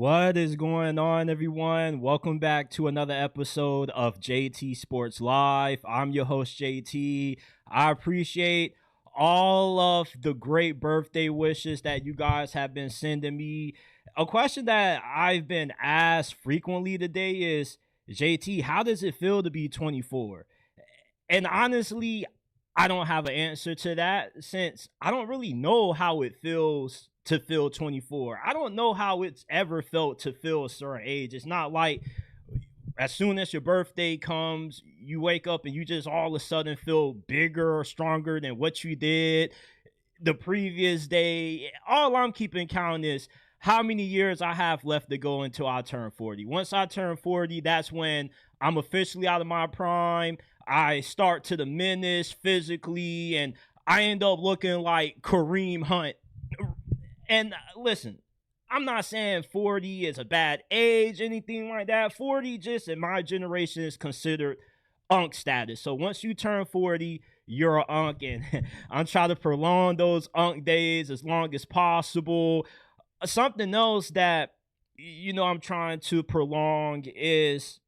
What is going on, everyone? Welcome back to another episode of JT Sports Live. I'm your host, JT. I appreciate all of the great birthday wishes that you guys have been sending me. A question that I've been asked frequently today is, JT, how does it feel to be 24? And honestly, I don't have an answer to that since I don't really know how it feels to feel 24. I don't know how it's ever felt to feel a certain age. It's not like as soon as your birthday comes, you wake up and you just all of a sudden feel bigger or stronger than what you did the previous day. All I'm keeping count is how many years I have left to go until I turn 40. Once I turn 40, that's when I'm officially out of my prime. I start to diminish physically, and I end up looking like Kareem Hunt. And listen, I'm not saying 40 is a bad age, anything like that. 40 just in my generation is considered unk status. So once you turn 40, you're an unk, and I'm trying to prolong those unk days as long as possible. Something else that, I'm trying to prolong is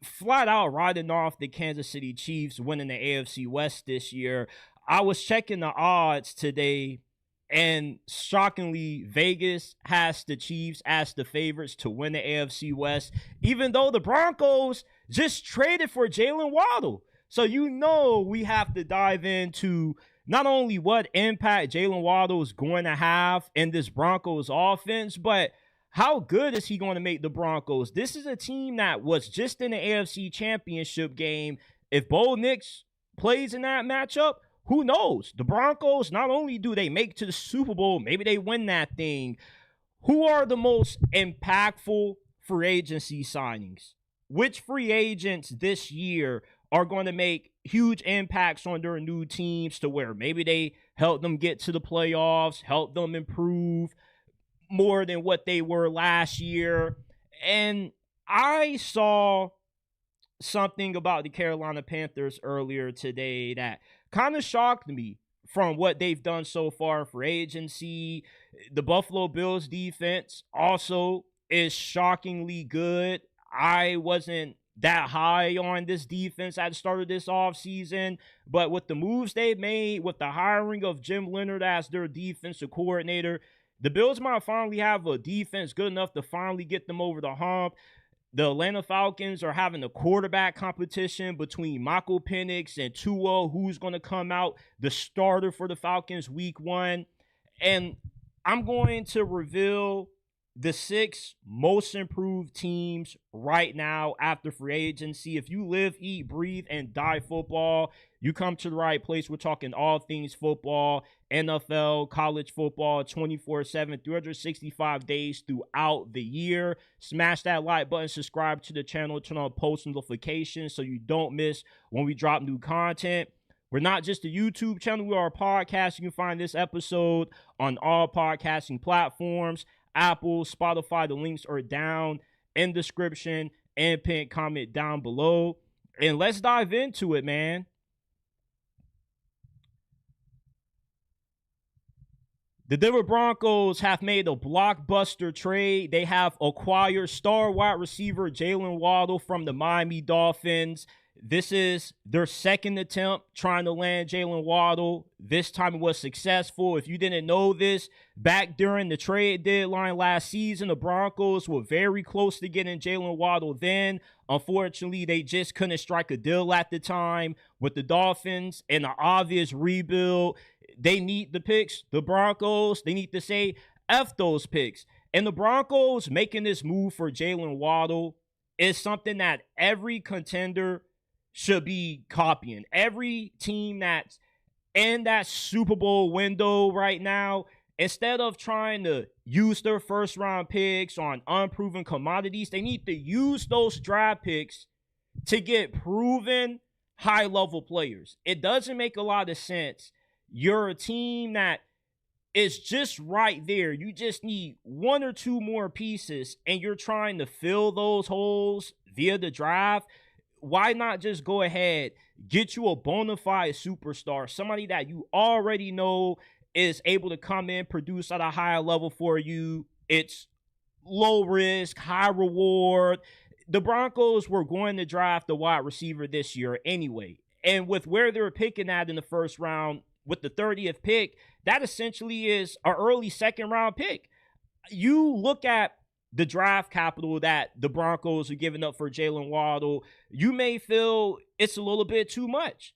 flat out riding off the Kansas City Chiefs winning the AFC West this year. I was checking the odds today, and shockingly, Vegas has the Chiefs as the favorites to win the AFC West, even though the Broncos just traded for Jaylen Waddle. So we have to dive into not only what impact Jaylen Waddle is going to have in this Broncos offense, but how good is he going to make the Broncos? This is a team that was just in the AFC Championship game. If Bo Nix plays in that matchup, who knows? The Broncos, not only do they make to the Super Bowl, maybe they win that thing. Who are the most impactful free agency signings? Which free agents this year are going to make huge impacts on their new teams to where maybe they help them get to the playoffs, help them improve more than what they were last year? And I saw something about the Carolina Panthers earlier today that kind of shocked me from what they've done so far for agency. The Buffalo Bills defense also is shockingly good. I wasn't that high on this defense at the start of this offseason, but with the moves they've made, with the hiring of Jim Leonhard as their defensive coordinator, the Bills might finally have a defense good enough to finally get them over the hump. The Atlanta Falcons are having a quarterback competition between Michael Penix and Tua, who's going to come out the starter for the Falcons week 1. And I'm going to reveal the 6 most improved teams right now after free agency. If you live, eat, breathe, and die football, you come to the right place. We're talking all things football, NFL, college football, 24/7, 365 days throughout the year. Smash that like button, subscribe to the channel, turn on post notifications so you don't miss when we drop new content. We're not just a YouTube channel, we are a podcast. You can find this episode on all podcasting platforms. Apple, Spotify, the links are down in the description and pinned comment down below. And let's dive into it, man. The Denver Broncos have made a blockbuster trade. They have acquired star wide receiver Jaylen Waddle from the Miami Dolphins. This is their second attempt trying to land Jaylen Waddle. This time it was successful. If you didn't know this, back during the trade deadline last season, the Broncos were very close to getting Jaylen Waddle then. Unfortunately, they just couldn't strike a deal at the time with the Dolphins and the obvious rebuild. They need the picks. The Broncos, they need to say, F those picks. And the Broncos making this move for Jaylen Waddle is something that every contender should be copying. Every team that's in that Super Bowl window right now, instead of trying to use their first round picks on unproven commodities, they need to use those draft picks to get proven high level players. It doesn't make a lot of sense. You're a team that is just right there. You just need 1 or 2 more pieces, and you're trying to fill those holes via the draft. Why not just go ahead, get you a bona fide superstar, somebody that you already know is able to come in, produce at a higher level for you? It's low risk, high reward. The Broncos were going to draft a wide receiver this year anyway. And with where they're picking at in the first round, with the 30th pick, that essentially is an early second round pick. You look at the draft capital that the Broncos are giving up for Jaylen Waddle, you may feel it's a little bit too much.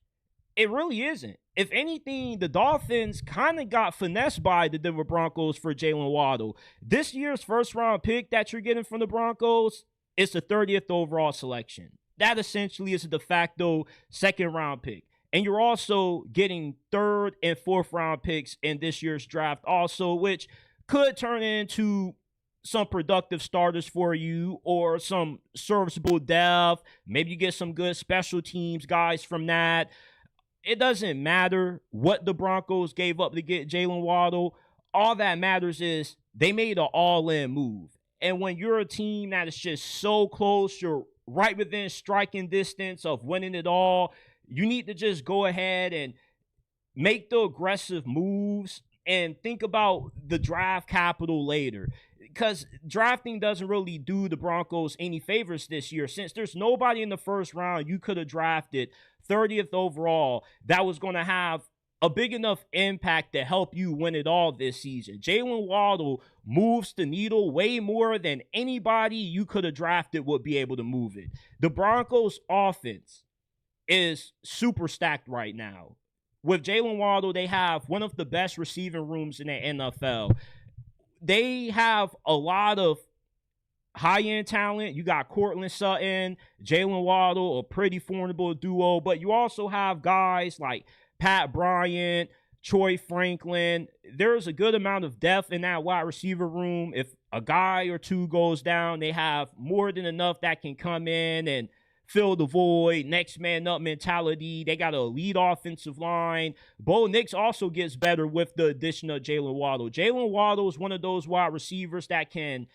It really isn't. If anything, the Dolphins kind of got finessed by the Denver Broncos for Jaylen Waddle. This year's first round pick that you're getting from the Broncos is the 30th overall selection. That essentially is a de facto second round pick. And you're also getting third and fourth round picks in this year's draft also, which could turn into some productive starters for you or some serviceable depth. Maybe you get some good special teams guys from that. It doesn't matter what the Broncos gave up to get Jaylen Waddle. All that matters is they made an all-in move. And when you're a team that is just so close, you're right within striking distance of winning it all, you need to just go ahead and make the aggressive moves and think about the draft capital later. Because drafting doesn't really do the Broncos any favors this year. Since there's nobody in the first round you could have drafted 30th overall that was going to have a big enough impact to help you win it all this season. Jaylen Waddle moves the needle way more than anybody you could have drafted would be able to move it. The Broncos offense is super stacked right now. With Jaylen Waddle, they have one of the best receiving rooms in the NFL. They have a lot of high-end talent. You got Courtland Sutton, Jaylen Waddle, a pretty formidable duo, but you also have guys like Pat Bryant, Troy Franklin. There's a good amount of depth in that wide receiver room. If a guy or two goes down, they have more than enough that can come in and fill the void, next man up mentality. They got an elite offensive line. Bo Nix also gets better with the addition of Jaylen Waddle. Jaylen Waddle is one of those wide receivers that can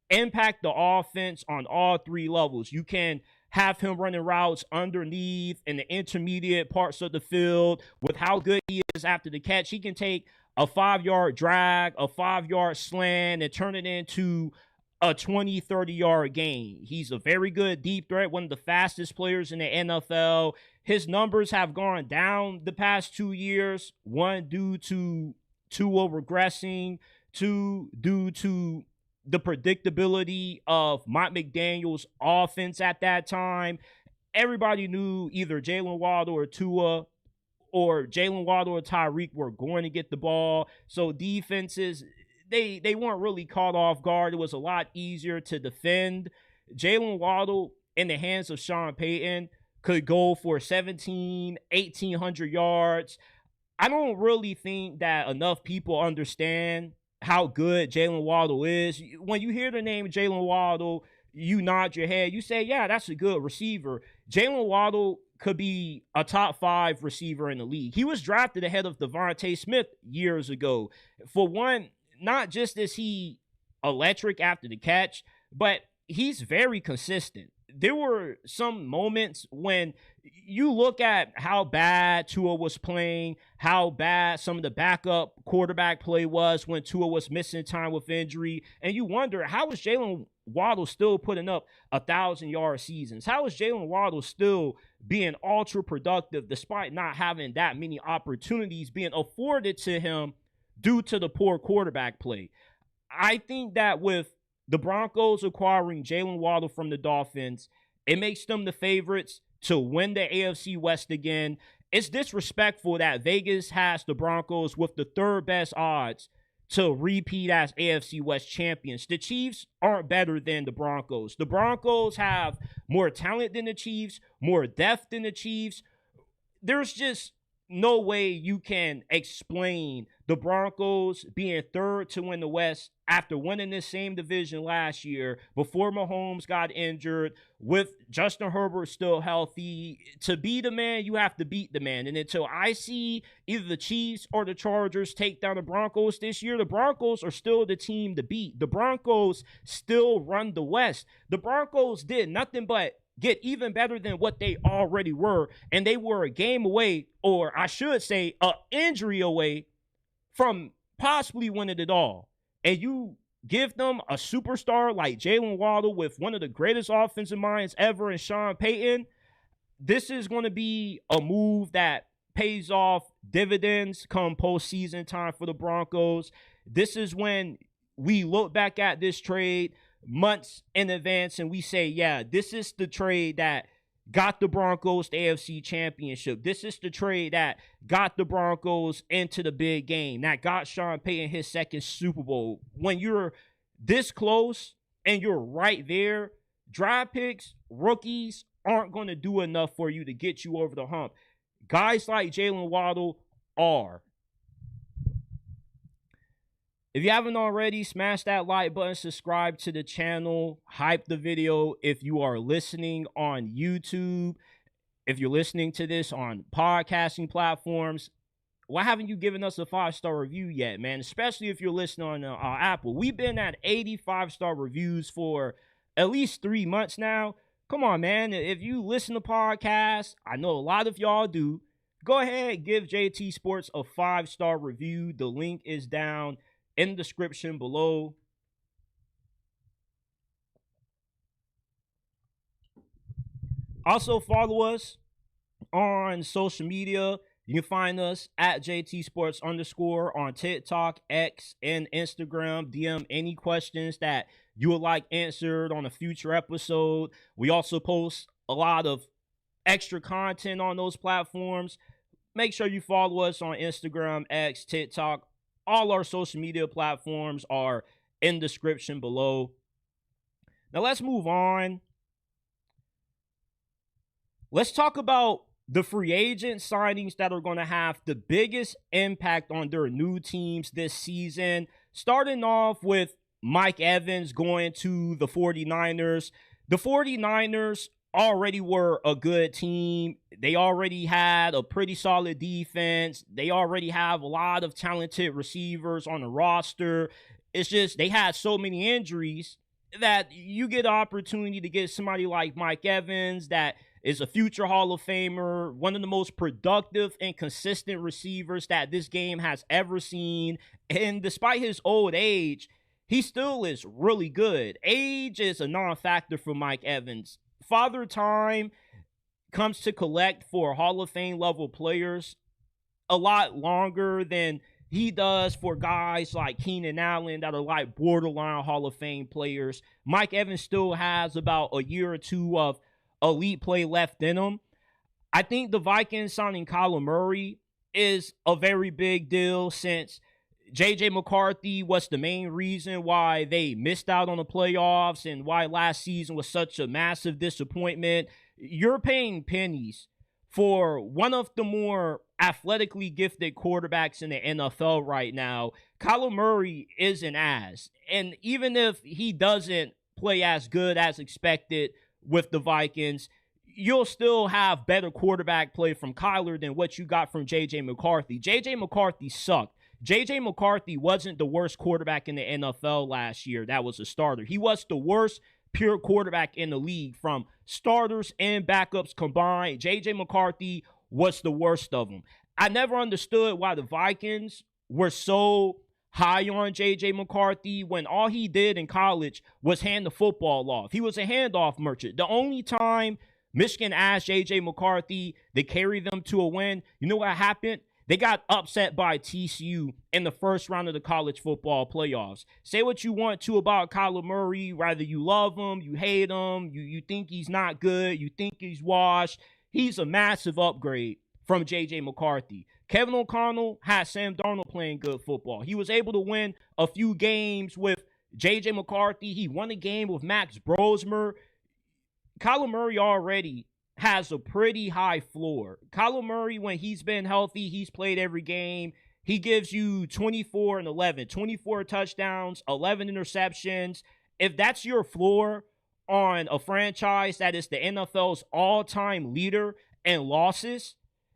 impact the offense on all three levels. You can have him running routes underneath in the intermediate parts of the field. With how good he is after the catch, he can take a 5-yard drag, a 5-yard slant, and turn it into a 20, 30-yard gain. He's a very good deep threat, one of the fastest players in the NFL. His numbers have gone down the past 2 years. One, due to Tua regressing. Two, due to the predictability of Mike McDaniel's offense at that time. Everybody knew either Jaylen Waddle or Tua or Jaylen Waddle or Tyreek were going to get the ball. So defenses, they weren't really caught off guard. It was a lot easier to defend. Jaylen Waddle, in the hands of Sean Payton, could go for 1,800 yards. I don't really think that enough people understand how good Jaylen Waddle is. When you hear the name Jaylen Waddle, you nod your head. You say, yeah, that's a good receiver. Jaylen Waddle could be a top 5 receiver in the league. He was drafted ahead of Devontae Smith years ago. For one, not just is he electric after the catch, but he's very consistent. There were some moments when you look at how bad Tua was playing, how bad some of the backup quarterback play was when Tua was missing time with injury, and you wonder, how is Jaylen Waddle still putting up 1,000-yard seasons? How is Jaylen Waddle still being ultra productive despite not having that many opportunities being afforded to him due to the poor quarterback play? I think that with the Broncos acquiring Jaylen Waddle from the Dolphins, it makes them the favorites to win the AFC West again. It's disrespectful that Vegas has the Broncos with the third best odds to repeat as AFC West champions. The Chiefs aren't better than the Broncos. The Broncos have more talent than the Chiefs, more depth than the Chiefs. There's just no way you can explain the Broncos being third to win the West after winning this same division last year before Mahomes got injured, with Justin Herbert still healthy. To be the man, you have to beat the man. And until I see either the Chiefs or the Chargers take down the Broncos this year, the Broncos are still the team to beat. The Broncos still run the West. The Broncos did nothing but get even better than what they already were, and they were a game away, or I should say an injury away, from possibly winning it all. And you give them a superstar like Jaylen Waddle with one of the greatest offensive minds ever in Sean Payton, this is going to be a move that pays off dividends come postseason time for the Broncos. This is when we look back at this trade months in advance and we say, yeah, this is the trade that got the Broncos the AFC Championship. This is the trade that got the Broncos into the big game, that got Sean Payton his second Super Bowl. When you're this close and you're right there, draft picks, rookies aren't going to do enough for you to get you over the hump. Guys like Jaylen Waddle are. If you haven't already, smash that like button, subscribe to the channel, hype the video if you are listening on YouTube. If you're listening to this on podcasting platforms, why haven't you given us a 5-star review yet, man? Especially if you're listening on Apple. We've been at 85-star reviews for at least 3 months now. Come on, man. If you listen to podcasts, I know a lot of y'all do, go ahead, give JT Sports a 5-star review. The link is down in the description below. Also, follow us on social media. You can find us at JT Sports _ on TikTok, X, and Instagram. DM any questions that you would like answered on a future episode. We also post a lot of extra content on those platforms. Make sure you follow us on Instagram, X, TikTok. All our social media platforms are in the description below. Now let's move on. Let's talk about the free agent signings that are going to have the biggest impact on their new teams this season. Starting off with Mike Evans going to the 49ers. The 49ers already were a good team. They already had a pretty solid defense. They already have a lot of talented receivers on the roster. It's just they had so many injuries that you get an opportunity to get somebody like Mike Evans that is a future Hall of Famer, one of the most productive and consistent receivers that this game has ever seen. And despite his old age, he still is really good. Age is a non-factor for Mike Evans. Father Time comes to collect for Hall of Fame level players a lot longer than he does for guys like Keenan Allen that are like borderline Hall of Fame players. Mike Evans still has about a year or two of elite play left in him. I think the Vikings signing Kyler Murray is a very big deal since J.J. McCarthy was the main reason why they missed out on the playoffs and why last season was such a massive disappointment. You're paying pennies for one of the more athletically gifted quarterbacks in the NFL right now. Kyler Murray isn't as. And even if he doesn't play as good as expected with the Vikings, you'll still have better quarterback play from Kyler than what you got from J.J. McCarthy. J.J. McCarthy sucked. J.J. McCarthy wasn't the worst quarterback in the NFL last year that was a starter. He was the worst pure quarterback in the league from starters and backups combined. J.J. McCarthy was the worst of them. I never understood why the Vikings were so high on J.J. McCarthy when all he did in college was hand the football off. He was a handoff merchant. The only time Michigan asked J.J. McCarthy to carry them to a win, you know what happened? They got upset by TCU in the first round of the college football playoffs. Say what you want to about Kyler Murray, whether you love him, you hate him, you think he's not good, you think he's washed. He's a massive upgrade from J.J. McCarthy. Kevin O'Connell had Sam Darnold playing good football. He was able to win a few games with J.J. McCarthy. He won a game with Max Brosmer. Kyler Murray already has a pretty high floor. Kyler Murray, when he's been healthy, he's played every game. He gives you 24 and 11, 24 touchdowns, 11 interceptions. If that's your floor on a franchise that is the NFL's all-time leader in losses,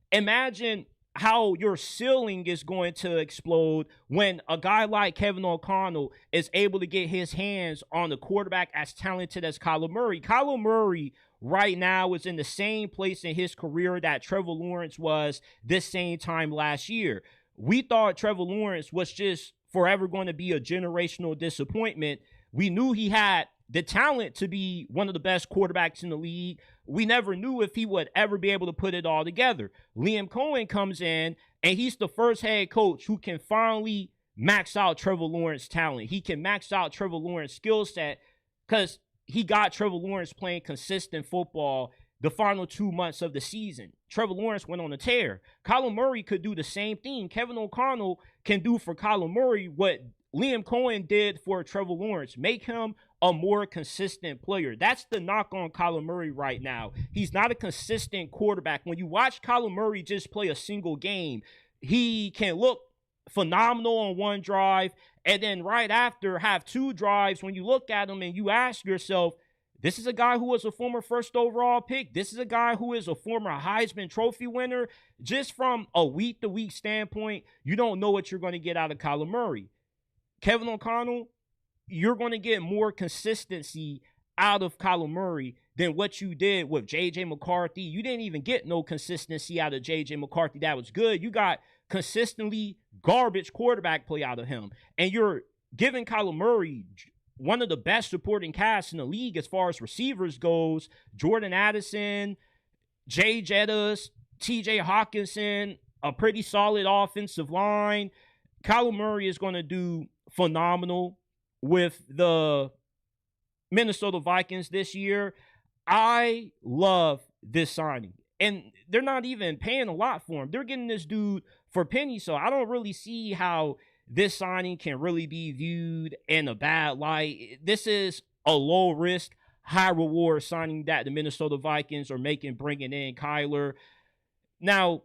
imagine how your ceiling is going to explode when a guy like Kevin O'Connell is able to get his hands on a quarterback as talented as Kyler Murray. Kyler Murray right now is in the same place in his career that Trevor Lawrence was this same time last year. We thought Trevor Lawrence was just forever going to be a generational disappointment. We knew he had the talent to be one of the best quarterbacks in the league. We never knew if he would ever be able to put it all together. Liam Cohen comes in, and he's the first head coach who can finally max out Trevor Lawrence's talent. He can max out Trevor Lawrence's skill set because he got Trevor Lawrence playing consistent football the final 2 months of the season. Trevor Lawrence went on a tear. Kyler Murray could do the same thing. Kevin O'Connell can do for Kyler Murray what Liam Cohen did for Trevor Lawrence. Make him a more consistent player. That's the knock on Kyler Murray right now. He's not a consistent quarterback. When you watch Kyler Murray just play a single game, he can look phenomenal on one drive, and then right after have 2 drives when you look at him and you ask yourself, this is a guy who was a former first overall pick. This is a guy who is a former Heisman Trophy winner. Just from a week-to-week standpoint, you don't know what you're going to get out of Kyler Murray. Kevin O'Connell, you're going to get more consistency out of Kyler Murray than what you did with J.J. McCarthy. You didn't even get no consistency out of J.J. McCarthy. That was good. You got consistently garbage quarterback play out of him. And you're giving Kyler Murray one of the best supporting casts in the league as far as receivers goes. Jordan Addison, Jay Jettas, T.J. Hawkinson, a pretty solid offensive line. Kyler Murray is going to do phenomenal with the Minnesota Vikings this year. I love this signing. And they're not even paying a lot for him. They're getting this dude for pennies. So I don't really see how this signing can really be viewed in a bad light. This is a low risk, high reward signing that the Minnesota Vikings are making, bringing in Kyler. Now,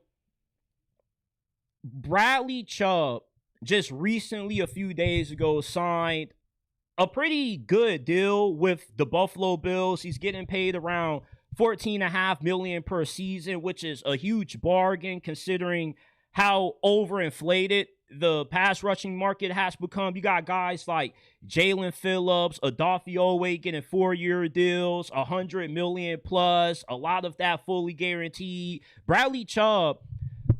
Bradley Chubb just recently, a few days ago, signed a pretty good deal with the Buffalo Bills. He's getting paid around $14.5 million per season, which is a huge bargain considering how overinflated the pass rushing market has become. You got guys like Jalen Phillips, Adolphe Owe getting 4-year deals, $100 million plus, a lot of that fully guaranteed. Bradley Chubb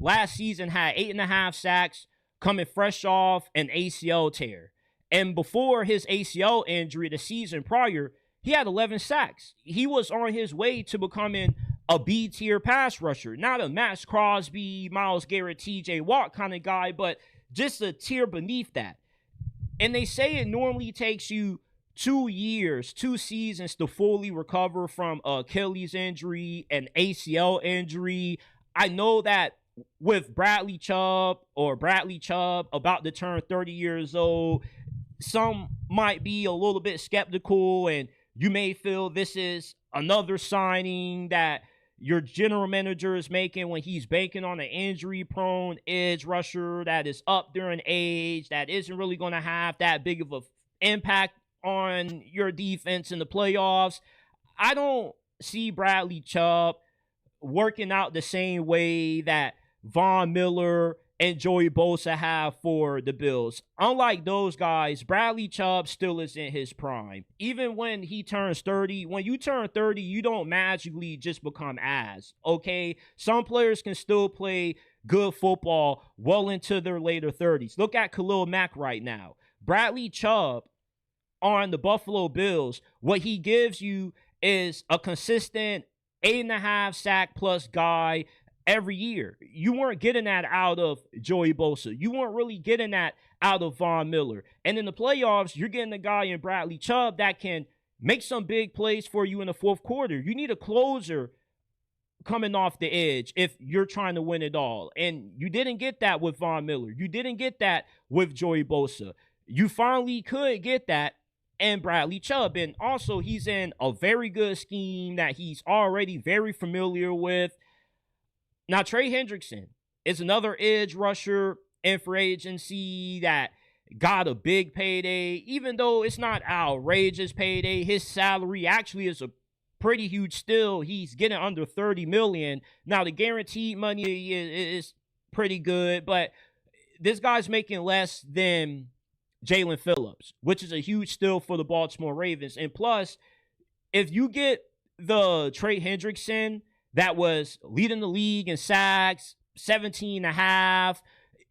last season had 8.5 sacks coming fresh off an ACL tear. And before his ACL injury the season prior, he had 11 sacks. He was on his way to becoming a B-tier pass rusher. Not a Max Crosby, Myles Garrett, TJ Watt kind of guy, but just a tier beneath that. And they say it normally takes you 2 years, 2 seasons to fully recover from Achilles injury and ACL injury. I know that with Bradley Chubb, about to turn 30 years old, some might be a little bit skeptical, and you may feel this is another signing that your general manager is making when he's banking on an injury-prone edge rusher that is up there in age, that isn't really going to have that big of an impact on your defense in the playoffs. I don't see Bradley Chubb working out the same way that Von Miller and Joey Bosa have for the Bills. Unlike those guys, Bradley Chubb still is in his prime. Even when he turns 30, when you turn 30, you don't magically just become ass, okay? Some players can still play good football well into their later 30s. Look at Khalil Mack right now. Bradley Chubb on the Buffalo Bills, what he gives you is a consistent 8.5 sack plus guy every year. You weren't getting that out of Joey Bosa. You weren't really getting that out of Von Miller. And in the playoffs, you're getting a guy in Bradley Chubb that can make some big plays for you in the fourth quarter. You need a closer coming off the edge if you're trying to win it all. And you didn't get that with Von Miller. You didn't get that with Joey Bosa. You finally could get that in Bradley Chubb. And also, he's in a very good scheme that he's already very familiar with. Now, Trey Hendrickson is another edge rusher in free agency that got a big payday. Even though it's not outrageous payday, his salary actually is a pretty huge steal. He's getting under $30 million. Now, the guaranteed money is pretty good, but this guy's making less than Jalen Phillips, which is a huge steal for the Baltimore Ravens. And plus, if you get the Trey Hendrickson that was leading the league in sacks, 17.5.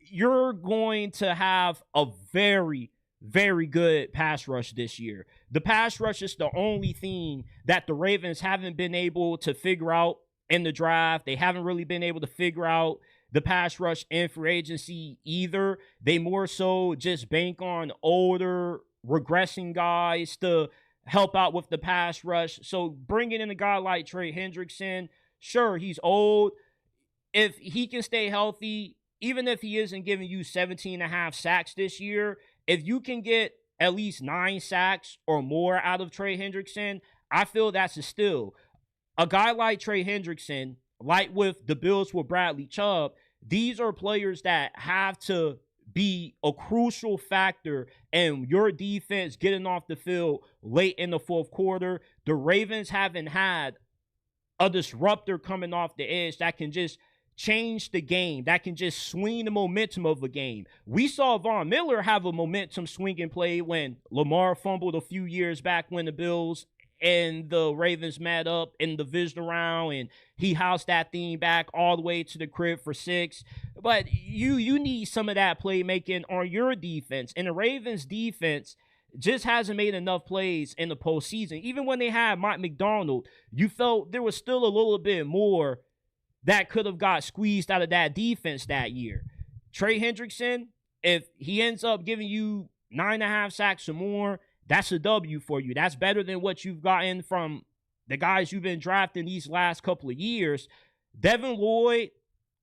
you're going to have a very, very good pass rush this year. The pass rush is the only thing that the Ravens haven't been able to figure out in the draft. They haven't really been able to figure out the pass rush in free agency either. They more so just bank on older, regressing guys to help out with the pass rush. So bringing in a guy like Trey Hendrickson, sure, he's old. If he can stay healthy, even if he isn't giving you 17 and a half sacks this year, if you can get at least 9 sacks or more out of Trey Hendrickson, I feel that's a steal. A guy like Trey Hendrickson, like with the Bills with Bradley Chubb, these are players that have to be a crucial factor in your defense getting off the field late in the fourth quarter. The Ravens haven't had a disruptor coming off the edge that can just change the game, that can just swing the momentum of a game. We saw Von Miller have a momentum swinging play when Lamar fumbled a few years back when the Bills and the Ravens met up in the divisional round, and he housed that thing back all the way to the crib for 6. But you need some of that playmaking on your defense. And the Ravens defense just hasn't made enough plays in the postseason. Even when they had Mike McDonald, you felt there was still a little bit more that could have got squeezed out of that defense that year. Trey Hendrickson, if he ends up giving you 9.5 sacks or more, that's a W for you. That's better than what you've gotten from the guys you've been drafting these last couple of years. Devin Lloyd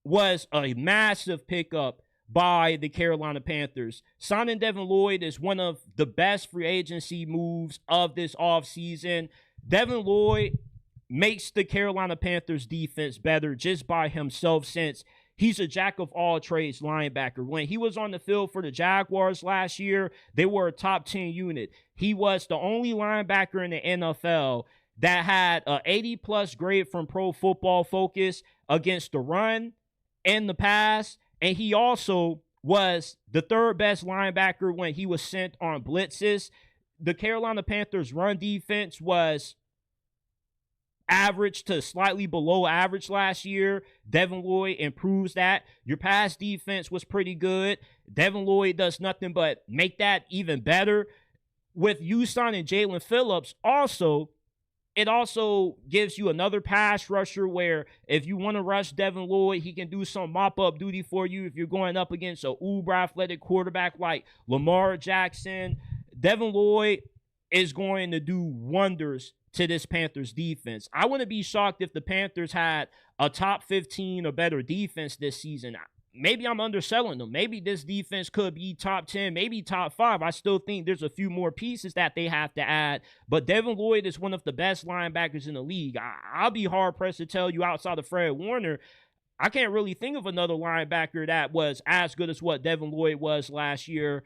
was a massive pickup by the Carolina Panthers. Signing Devin Lloyd is one of the best free agency moves of this offseason. Devin Lloyd makes the Carolina Panthers defense better just by himself, since he's a jack of all trades linebacker. When he was on the field for the Jaguars last year, they were a top 10 unit. He was the only linebacker in the NFL that had an 80-plus grade from Pro Football Focus against the run and the pass. And he also was the third best linebacker when he was sent on blitzes. The Carolina Panthers run defense was average to slightly below average last year. Devin Lloyd improves that. Your pass defense was pretty good. Devin Lloyd does nothing but make that even better. With you signing Jalen Phillips, it also gives you another pass rusher where if you want to rush Devin Lloyd, he can do some mop-up duty for you if you're going up against an uber-athletic quarterback like Lamar Jackson. Devin Lloyd is going to do wonders to this Panthers defense. I wouldn't be shocked if the Panthers had a top 15 or better defense this season. Maybe I'm underselling them. Maybe this defense could be top 10, maybe top 5. I still think there's a few more pieces that they have to add. But Devin Lloyd is one of the best linebackers in the league. I'll be hard-pressed to tell you outside of Fred Warner, I can't really think of another linebacker that was as good as what Devin Lloyd was last year.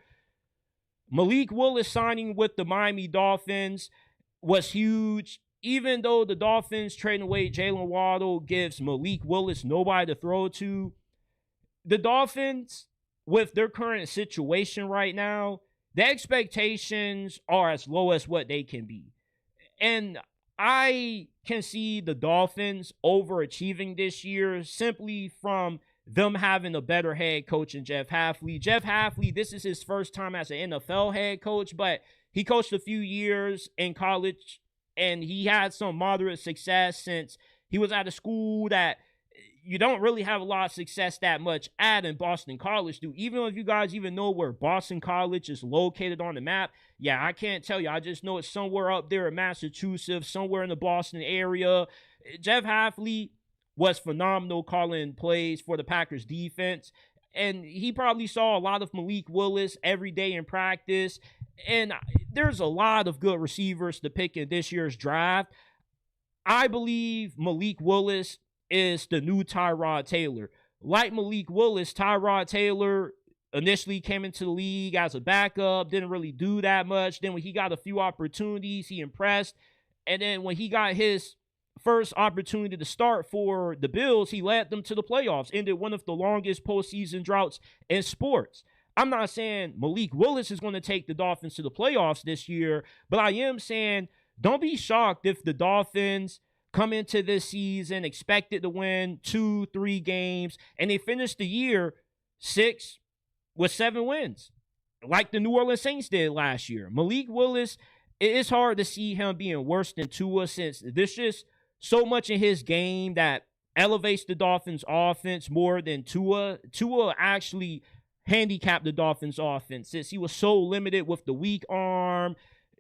Malik Willis signing with the Miami Dolphins was huge. Even though the Dolphins trading away Jaylen Waddle gives Malik Willis nobody to throw to, the Dolphins, with their current situation right now, the expectations are as low as what they can be. And I can see the Dolphins overachieving this year simply from them having a better head coach than Jeff Hafley. Jeff Hafley, this is his first time as an NFL head coach, but he coached a few years in college, and he had some moderate success since he was at a school that you don't really have a lot of success that much at in Boston College, do. Even if you guys even know where Boston College is located on the map, yeah, I can't tell you. I just know it's somewhere up there in Massachusetts, somewhere in the Boston area. Jeff Hafley was phenomenal calling plays for the Packers defense, and he probably saw a lot of Malik Willis every day in practice, and there's a lot of good receivers to pick in this year's draft. I believe Malik Willis is the new Tyrod Taylor. Like Malik Willis, Tyrod Taylor initially came into the league as a backup, didn't really do that much. Then when he got a few opportunities, he impressed. And then when he got his first opportunity to start for the Bills, he led them to the playoffs, ended one of the longest postseason droughts in sports. I'm not saying Malik Willis is going to take the Dolphins to the playoffs this year, but I am saying don't be shocked if the Dolphins come into this season expected to win 2-3 games, and they finish the year 6, with 7 wins, like the New Orleans Saints did last year. Malik Willis, it's hard to see him being worse than Tua, since there's just so much in his game that elevates the Dolphins' offense more than Tua. Tua actually handicapped the Dolphins' offense since he was so limited with the weak arm,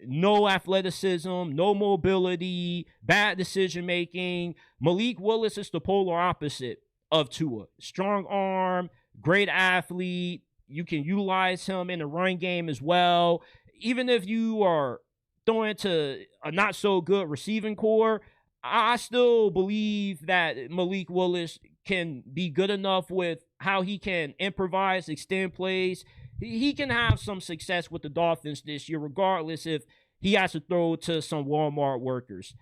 no athleticism, no mobility, bad decision making. Malik Willis is the polar opposite of Tua. Strong arm, great athlete. You can utilize him in the run game as well. Even if you are throwing to a not so good receiving core, I still believe that Malik Willis can be good enough with how he can improvise, extend plays. He can have some success with the Dolphins this year, regardless if he has to throw to some Walmart workers.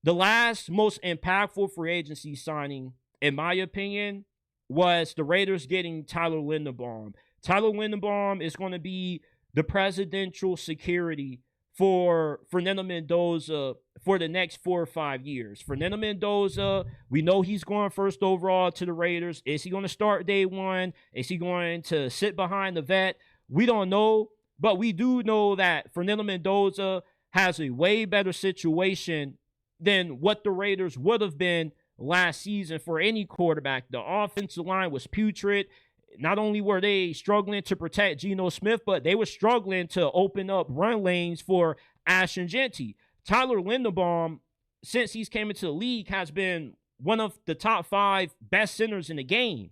The last most impactful free agency signing, in my opinion, was the Raiders getting Tyler Linderbaum. Tyler Linderbaum is going to be the presidential security for Fernando Mendoza for the next 4 or 5 years. Fernando Mendoza, we know he's going first overall to the Raiders. Is he going to start day one? Is he going to sit behind the vet? We don't know, but we do know that Fernando Mendoza has a way better situation than what the Raiders would have been last season for any quarterback. The offensive line was putrid. Not only were they struggling to protect Geno Smith, but they were struggling to open up run lanes for Ashton Jeanty. Tyler Linderbaum, since he's came into the league, has been one of the top 5 best centers in the game.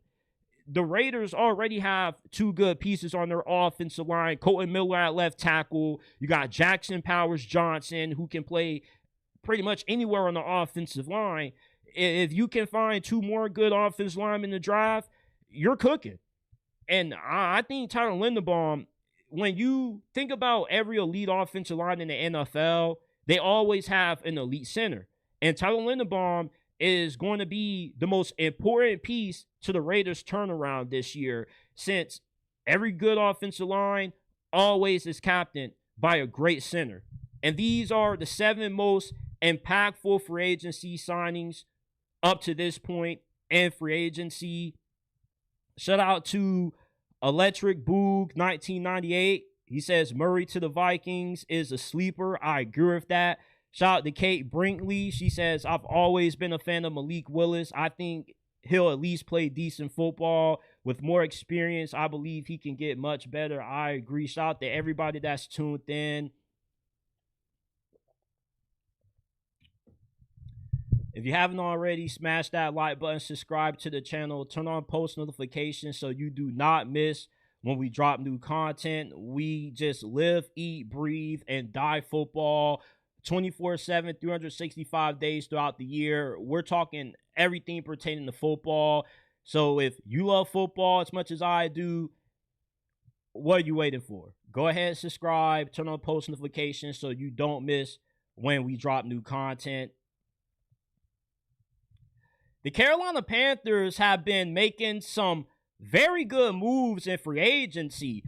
The Raiders already have 2 good pieces on their offensive line. Colton Miller at left tackle. You got Jackson Powers-Johnson, who can play pretty much anywhere on the offensive line. If you can find 2 more good offensive linemen in the draft, you're cooking. And I think Tyler Linderbaum, when you think about every elite offensive line in the NFL, they always have an elite center. And Tyler Linderbaum is going to be the most important piece to the Raiders' turnaround this year, since every good offensive line always is captained by a great center. And these are the 7 most impactful free agency signings up to this point in free agency. Shout out to Electric Boog 1998. He says Murray to the Vikings is a sleeper. I agree with that. Shout out to Kate Brinkley. She says, I've always been a fan of Malik Willis. I think he'll at least play decent football. With more experience, I believe he can get much better. I agree. Shout out to everybody that's tuned in. If you haven't already, smash that like button, subscribe to the channel, turn on post notifications so you do not miss when we drop new content. We just live, eat, breathe, and die football 24/7, 365 days throughout the year. We're talking everything pertaining to football. So if you love football as much as I do, what are you waiting for? Go ahead, subscribe, turn on post notifications so you don't miss when we drop new content. The Carolina Panthers have been making some very good moves in free agency.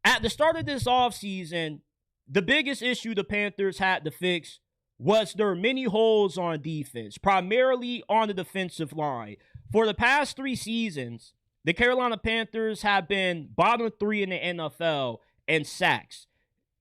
At the start of this offseason, the biggest issue the Panthers had to fix was their many holes on defense, primarily on the defensive line. For the past 3 seasons, the Carolina Panthers have been bottom 3 in the NFL in sacks.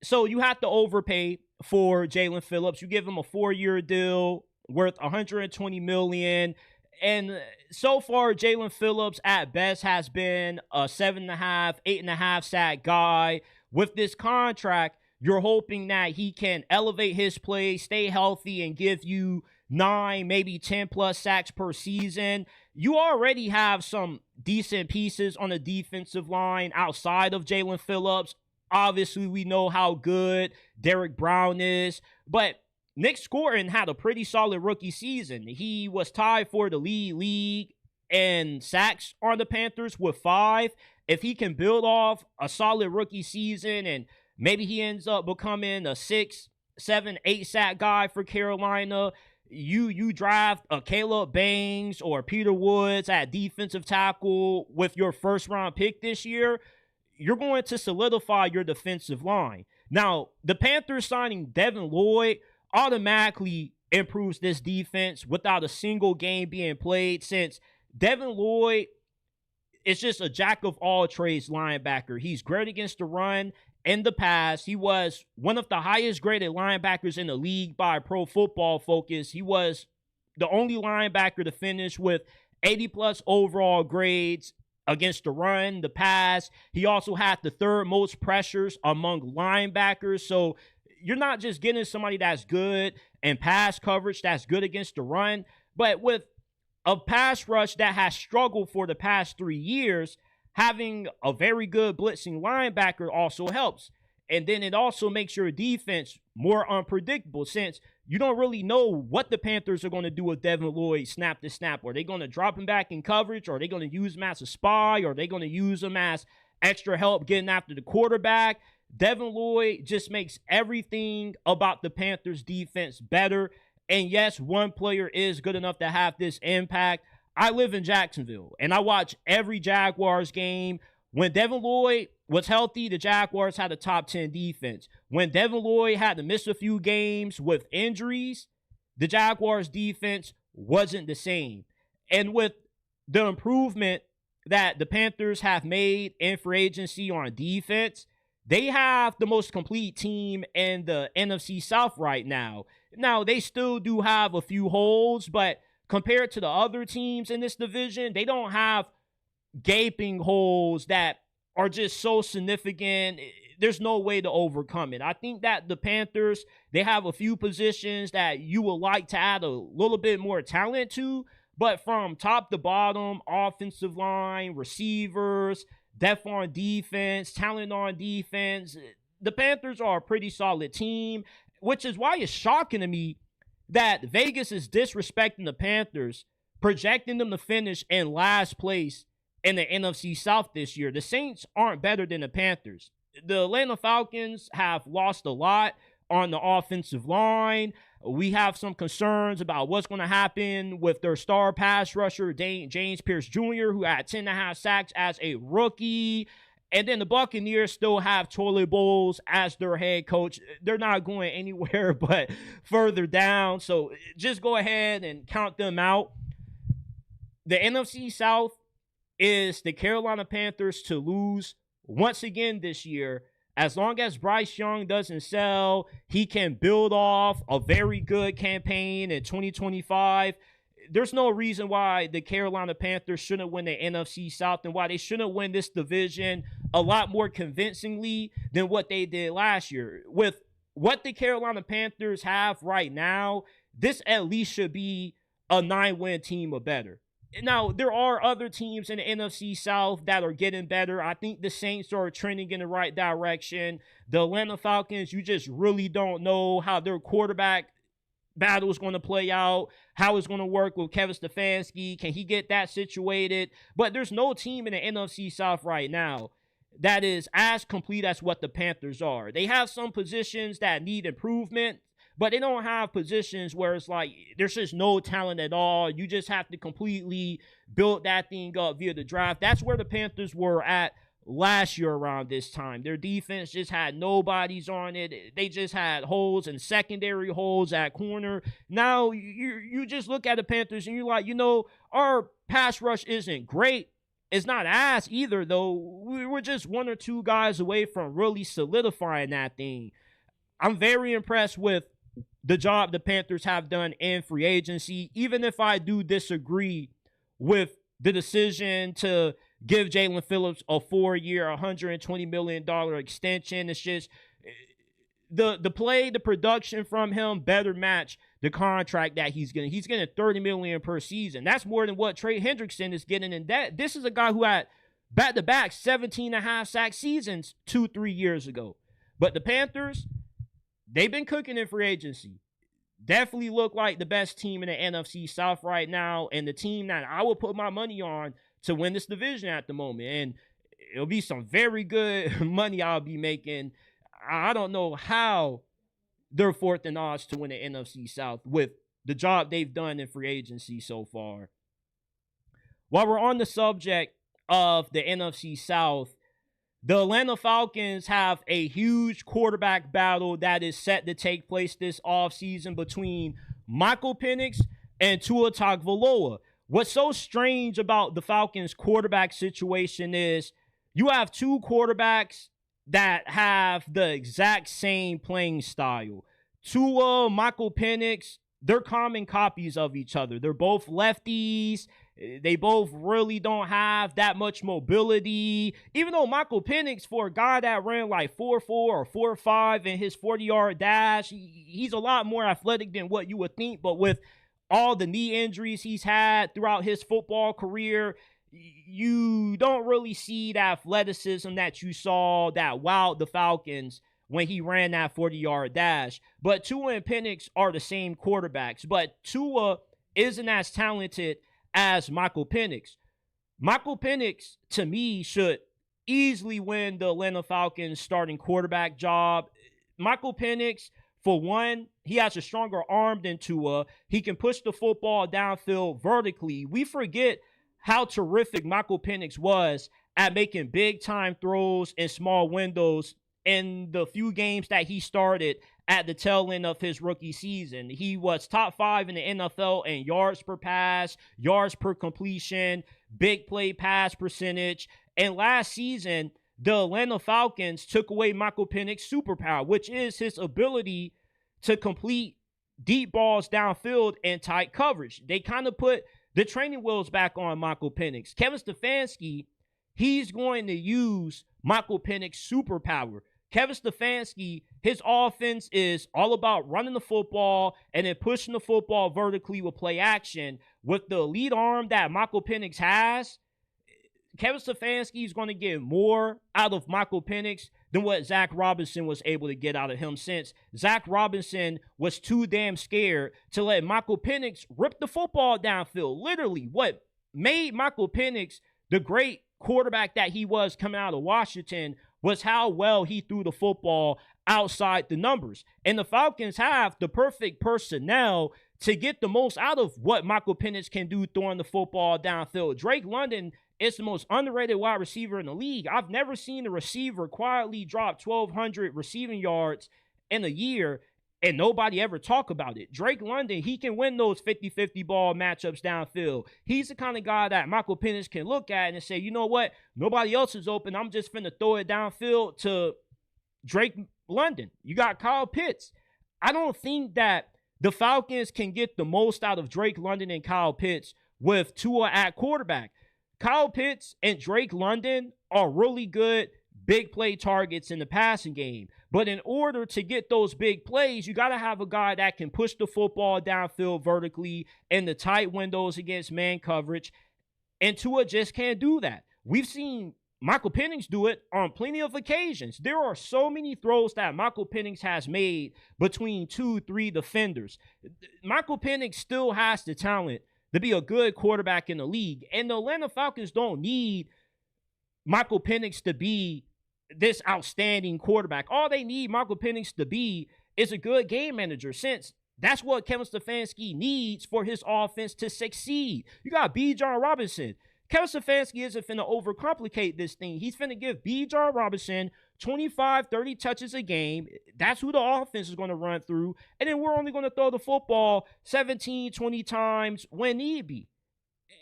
So you have to overpay for Jalen Phillips. You give him a 4-year deal worth $120 million. And so far, Jalen Phillips at best has been a 7.5, 8.5 sack guy. With this contract, you're hoping that he can elevate his play, stay healthy, and give you 9, maybe 10 plus sacks per season. You already have some decent pieces on the defensive line outside of Jalen Phillips. Obviously, we know how good Derek Brown is, but Nick Scourton had a pretty solid rookie season. He was tied for the league in sacks on the Panthers with 5. If he can build off a solid rookie season and maybe he ends up becoming a 6, 7, 8 sack guy for Carolina, you draft a Caleb Bangs or Peter Woods at defensive tackle with your first-round pick this year, you're going to solidify your defensive line. Now, the Panthers signing Devin Lloyd automatically improves this defense without a single game being played, since Devin Lloyd, it's just a jack of all trades linebacker. He's great against the run and the pass. He was one of the highest graded linebackers in the league by Pro Football Focus. He was the only linebacker to finish with 80-plus overall grades against the run, the pass. He also had the third most pressures among linebackers. So you're not just getting somebody that's good in pass coverage, that's good against the run, but with a pass rush that has struggled for the past 3 years, having a very good blitzing linebacker also helps. And then it also makes your defense more unpredictable, since you don't really know what the Panthers are going to do with Devin Lloyd snap to snap. Are they going to drop him back in coverage? Or are they going to use him as a spy? Or are they going to use him as extra help getting after the quarterback? Devin Lloyd just makes everything about the Panthers defense better. And yes, one player is good enough to have this impact. I live in Jacksonville, and I watch every Jaguars game. When Devin Lloyd was healthy, the Jaguars had a top 10 defense. When Devin Lloyd had to miss a few games with injuries, the Jaguars defense wasn't the same. And with the improvement that the Panthers have made in free agency on defense, they have the most complete team in the NFC South right now. Now, they still do have a few holes, but compared to the other teams in this division, they don't have gaping holes that are just so significant. There's no way to overcome it. I think that the Panthers, they have a few positions that you would like to add a little bit more talent to, but from top to bottom, offensive line, receivers, depth on defense, talent on defense, the Panthers are a pretty solid team, which is why it's shocking to me that Vegas is disrespecting the Panthers, projecting them to finish in last place in the NFC South this year. The Saints aren't better than the Panthers. The Atlanta Falcons have lost a lot on the offensive line. We have some concerns about what's going to happen with their star pass rusher, James Pierce Jr., who had 10.5 sacks as a rookie. And then the Buccaneers still have Toilet Bowles as their head coach. They're not going anywhere but further down. So just go ahead and count them out. The NFC South is the Carolina Panthers to lose once again this year. As long as Bryce Young doesn't sell, he can build off a very good campaign in 2025. There's no reason why the Carolina Panthers shouldn't win the NFC South, and why they shouldn't win this division a lot more convincingly than what they did last year. With what the Carolina Panthers have right now, this at least should be a 9-win team or better. Now, there are other teams in the NFC South that are getting better. I think the Saints are trending in the right direction. The Atlanta Falcons, you just really don't know how their quarterback battle is going to play out, how it's going to work with Kevin Stefanski. Can he get that situated? But there's no team in the NFC South right now that is as complete as what the Panthers are. They have some positions that need improvement, but they don't have positions where it's like there's just no talent at all. You just have to completely build that thing up via the draft. That's where the Panthers were at last year around this time. Their defense just had nobodies on it. They just had holes and secondary holes at corner. Now you just look at the Panthers and you're like, our pass rush isn't great. It's not ass either, though. We're just one or two guys away from really solidifying that thing. I'm very impressed with the job the Panthers have done in free agency, even if I do disagree with the decision to give Jalen Phillips a 4-year, $120 million extension. It's just the production from him better match the contract that he's getting. He's getting $30 million per season. That's more than what Trey Hendrickson is getting in that. This is a guy who had back-to-back 17.5 sack seasons 2-3 years ago. But the Panthers, they've been cooking in free agency. Definitely look like the best team in the NFC South right now, and the team that I will put my money on to win this division at the moment. And it'll be some very good money I'll be making. I don't know how they're fourth in odds to win the NFC South with the job they've done in free agency so far. While we're on the subject of the NFC South, the Atlanta Falcons have a huge quarterback battle that is set to take place this offseason between Michael Penix and Tua Tagovailoa. what's so strange about the Falcons quarterback situation is you have two quarterbacks that have the exact same playing style. Tua, Michael Penix, they're common copies of each other. They're both lefties. They both really don't have that much mobility. Even though Michael Penix, for a guy that ran like 4.4 or 4.5 in his 40-yard dash, he's a lot more athletic than what you would think. But with all the knee injuries he's had throughout his football career, you don't really see the athleticism that you saw that wowed the Falcons when he ran that 40-yard dash. But Tua and Penix are the same quarterbacks. But Tua isn't as talented as Michael Penix. Michael Penix, to me, should easily win the Atlanta Falcons starting quarterback job. Michael Penix, for one, he has a stronger arm than Tua. He can push the football downfield vertically. We forget how terrific Michael Penix was at making big-time throws in small windows in the few games that he started at the tail end of his rookie season. He was top 5 in the NFL in yards per pass, yards per completion, big play pass percentage. And last season, the Atlanta Falcons took away Michael Penix's superpower, which is his ability to complete deep balls downfield in tight coverage. They kind of put the training wheels back on Michael Penix. Kevin Stefanski, he's going to use Michael Penix's superpower. Kevin Stefanski, his offense is all about running the football and then pushing the football vertically with play action. With the elite arm that Michael Penix has, Kevin Stefanski is going to get more out of Michael Penix than what Zach Robinson was able to get out of him, since Zach Robinson was too damn scared to let Michael Penix rip the football downfield. Literally, what made Michael Penix the great quarterback that he was coming out of Washington was how well he threw the football outside the numbers. And the Falcons have the perfect personnel to get the most out of what Michael Penix can do throwing the football downfield. Drake London is the most underrated wide receiver in the league. I've never seen a receiver quietly drop 1,200 receiving yards in a year and nobody ever talk about it. Drake London, he can win those 50-50 ball matchups downfield. He's the kind of guy that Michael Penix can look at and say, you know what? Nobody else is open. I'm just finna throw it downfield to Drake London. You got Kyle Pitts. I don't think that the Falcons can get the most out of Drake London and Kyle Pitts with Tua at quarterback. Kyle Pitts and Drake London are really good big play targets in the passing game. But in order to get those big plays, you got to have a guy that can push the football downfield vertically in the tight windows against man coverage. And Tua just can't do that. We've seen Michael Penix do it on plenty of occasions. There are so many throws that Michael Penix has made between 2-3 defenders. Michael Penix still has the talent to be a good quarterback in the league. And the Atlanta Falcons don't need Michael Penix to be this outstanding quarterback. All they need Michael Penix to be is a good game manager, since that's what Kevin Stefanski needs for his offense to succeed. You got Bijan Robinson. Kevin Stefanski isn't finna overcomplicate this thing. He's finna give Bijan Robinson 25, 30 touches a game. That's who the offense is going to run through. And then we're only going to throw the football 17, 20 times when need be.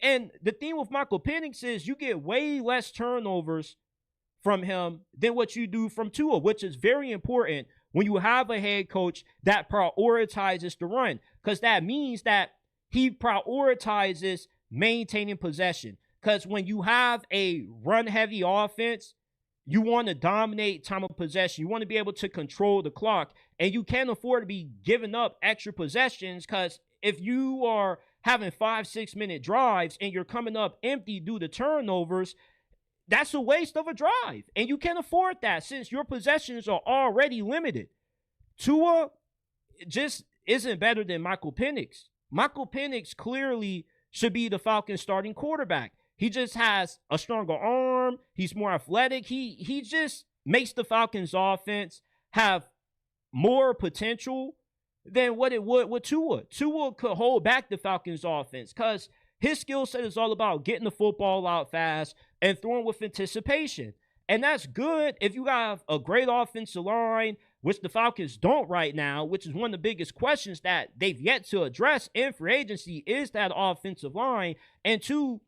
And the thing with Michael Penix is you get way less turnovers from him than what you do from Tua, which is very important when you have a head coach that prioritizes the run, because that means that he prioritizes maintaining possession. Because when you have a run-heavy offense, you want to dominate time of possession. You want to be able to control the clock, and you can't afford to be giving up extra possessions, because if you are having 5-6 minute drives and you're coming up empty due to turnovers, that's a waste of a drive, and you can't afford that since your possessions are already limited. Tua just isn't better than Michael Penix. Michael Penix clearly should be the Falcons starting quarterback. He just has a stronger arm. He's more athletic. He just makes the Falcons offense have more potential than what it would with Tua. Tua could hold back the Falcons offense because his skill set is all about getting the football out fast and throwing with anticipation. And that's good if you have a great offensive line, which the Falcons don't right now, which is one of the biggest questions that they've yet to address in free agency, is that offensive line. And two,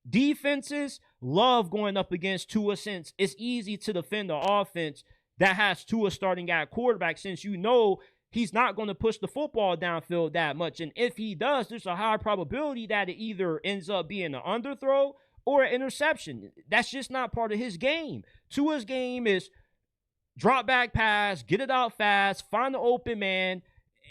defenses love going up against Tua, since it's easy to defend the offense that has Tua starting at quarterback, since you know he's not going to push the football downfield that much. And if he does, there's a high probability that it either ends up being an underthrow or an interception. That's just not part of his game. Tua's game is drop back pass, get it out fast, find the open man,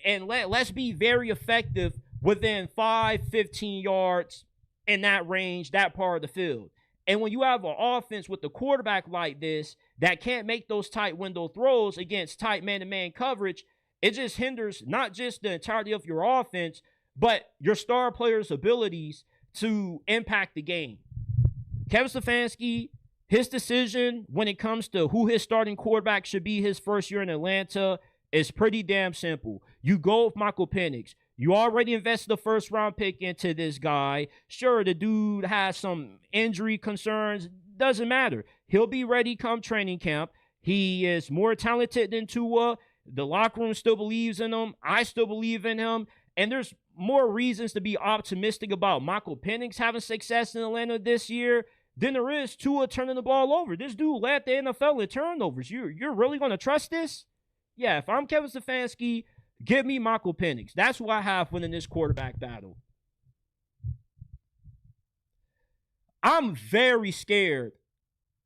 and let's be very effective within 5-15 yards in that range, that part of the field. And when you have an offense with the quarterback like this that can't make those tight window throws against tight man-to-man coverage, it just hinders not just the entirety of your offense, but your star players' abilities to impact the game. Kevin Stefanski, his decision when it comes to who his starting quarterback should be his first year in Atlanta is pretty damn simple. You go with Michael Penix. You already invested a first-round pick into this guy. Sure, the dude has some injury concerns. Doesn't matter. He'll be ready come training camp. He is more talented than Tua. The locker room still believes in him. I still believe in him. And there's more reasons to be optimistic about Michael Penix having success in Atlanta this year than there is Tua turning the ball over. This dude led the NFL in turnovers. You're really going to trust this? Yeah, if I'm Kevin Stefanski, give me Michael Penix. That's who I have winning this quarterback battle. I'm very scared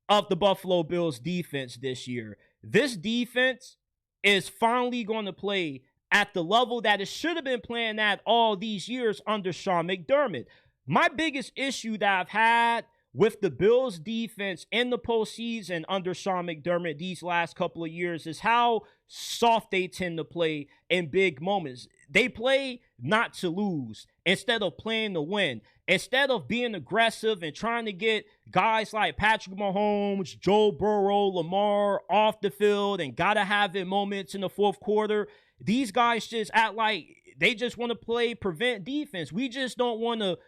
of the Buffalo Bills defense this year. This defense is finally going to play at the level that it should have been playing at all these years under Sean McDermott. My biggest issue that I've had with the Bills defense in the postseason under Sean McDermott these last couple of years is how soft they tend to play in big moments. They play not to lose instead of playing to win. Instead of being aggressive and trying to get guys like Patrick Mahomes, Joe Burrow, Lamar off the field and gotta have it moments in the fourth quarter, these guys just act like they just want to play prevent defense. We just don't want to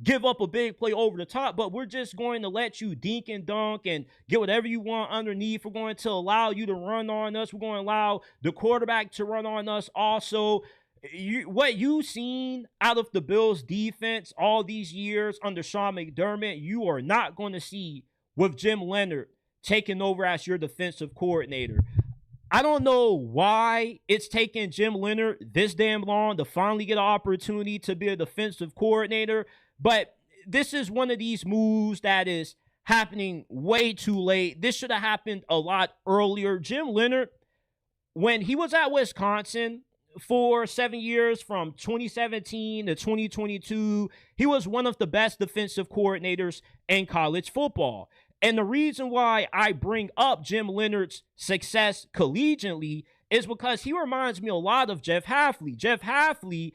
give up a big play over the top, but we're just going to let you dink and dunk and get whatever you want underneath. We're going to allow you to run on us. We're going to allow the quarterback to run on us also. What you've seen out of the Bills defense all these years under Sean McDermott, you are not going to see with Jim Leonhard taking over as your defensive coordinator. I don't know why it's taken Jim Leonhard this damn long to finally get an opportunity to be a defensive coordinator, but this is one of these moves that is happening way too late. This should have happened a lot earlier. Jim Leonhard, when he was at Wisconsin for 7 years from 2017 to 2022, he was one of the best defensive coordinators in college football. And the reason why I bring up Jim Leonhard's success collegiately is because he reminds me a lot of Jeff Hafley. Jeff Hafley,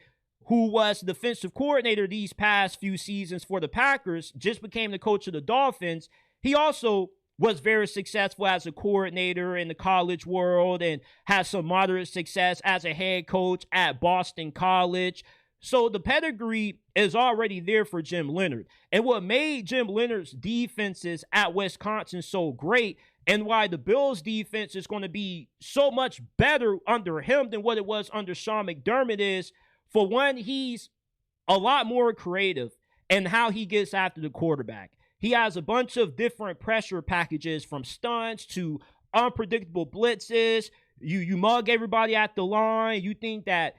who was defensive coordinator these past few seasons for the Packers, just became the coach of the Dolphins. He also was very successful as a coordinator in the college world and has some moderate success as a head coach at Boston College. So the pedigree is already there for Jim Leonhard. And what made Jim Leonhard's defenses at Wisconsin so great and why the Bills defense is going to be so much better under him than what it was under Sean McDermott is, for one, he's a lot more creative in how he gets after the quarterback. He has a bunch of different pressure packages, from stunts to unpredictable blitzes. You mug everybody at the line. You think that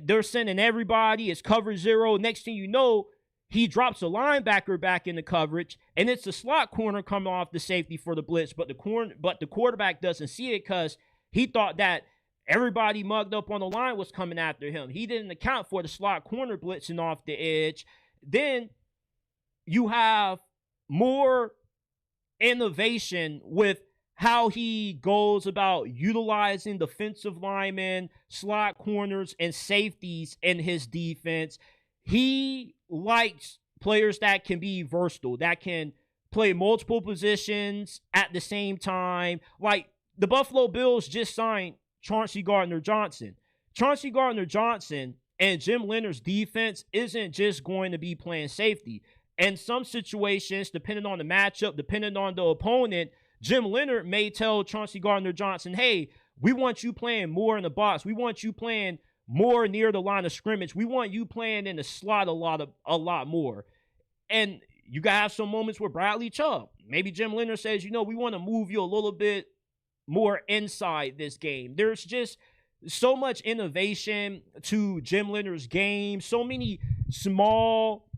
they're sending everybody. It's cover zero. Next thing you know, he drops a linebacker back into coverage, and it's the slot corner coming off the safety for the blitz. But the quarterback doesn't see it because he thought that everybody mugged up on the line was coming after him. He didn't account for the slot corner blitzing off the edge. Then you have more innovation with how he goes about utilizing defensive linemen, slot corners, and safeties in his defense. He likes players that can be versatile, that can play multiple positions at the same time. Like the Buffalo Bills just signed Chauncey Gardner-Johnson. Chauncey Gardner-Johnson and Jim Leonhard's defense isn't just going to be playing safety. In some situations, depending on the matchup, depending on the opponent, Jim Leonhard may tell Chauncey Gardner-Johnson, hey, We want you playing more in the box. We want you playing more near the line of scrimmage. We want you playing in the slot a lot more. And you got to have some moments with Bradley Chubb. Maybe Jim Leonhard says, we want to move you a little bit more inside this game. There's just so much innovation to Jim Leonhard's game. So many small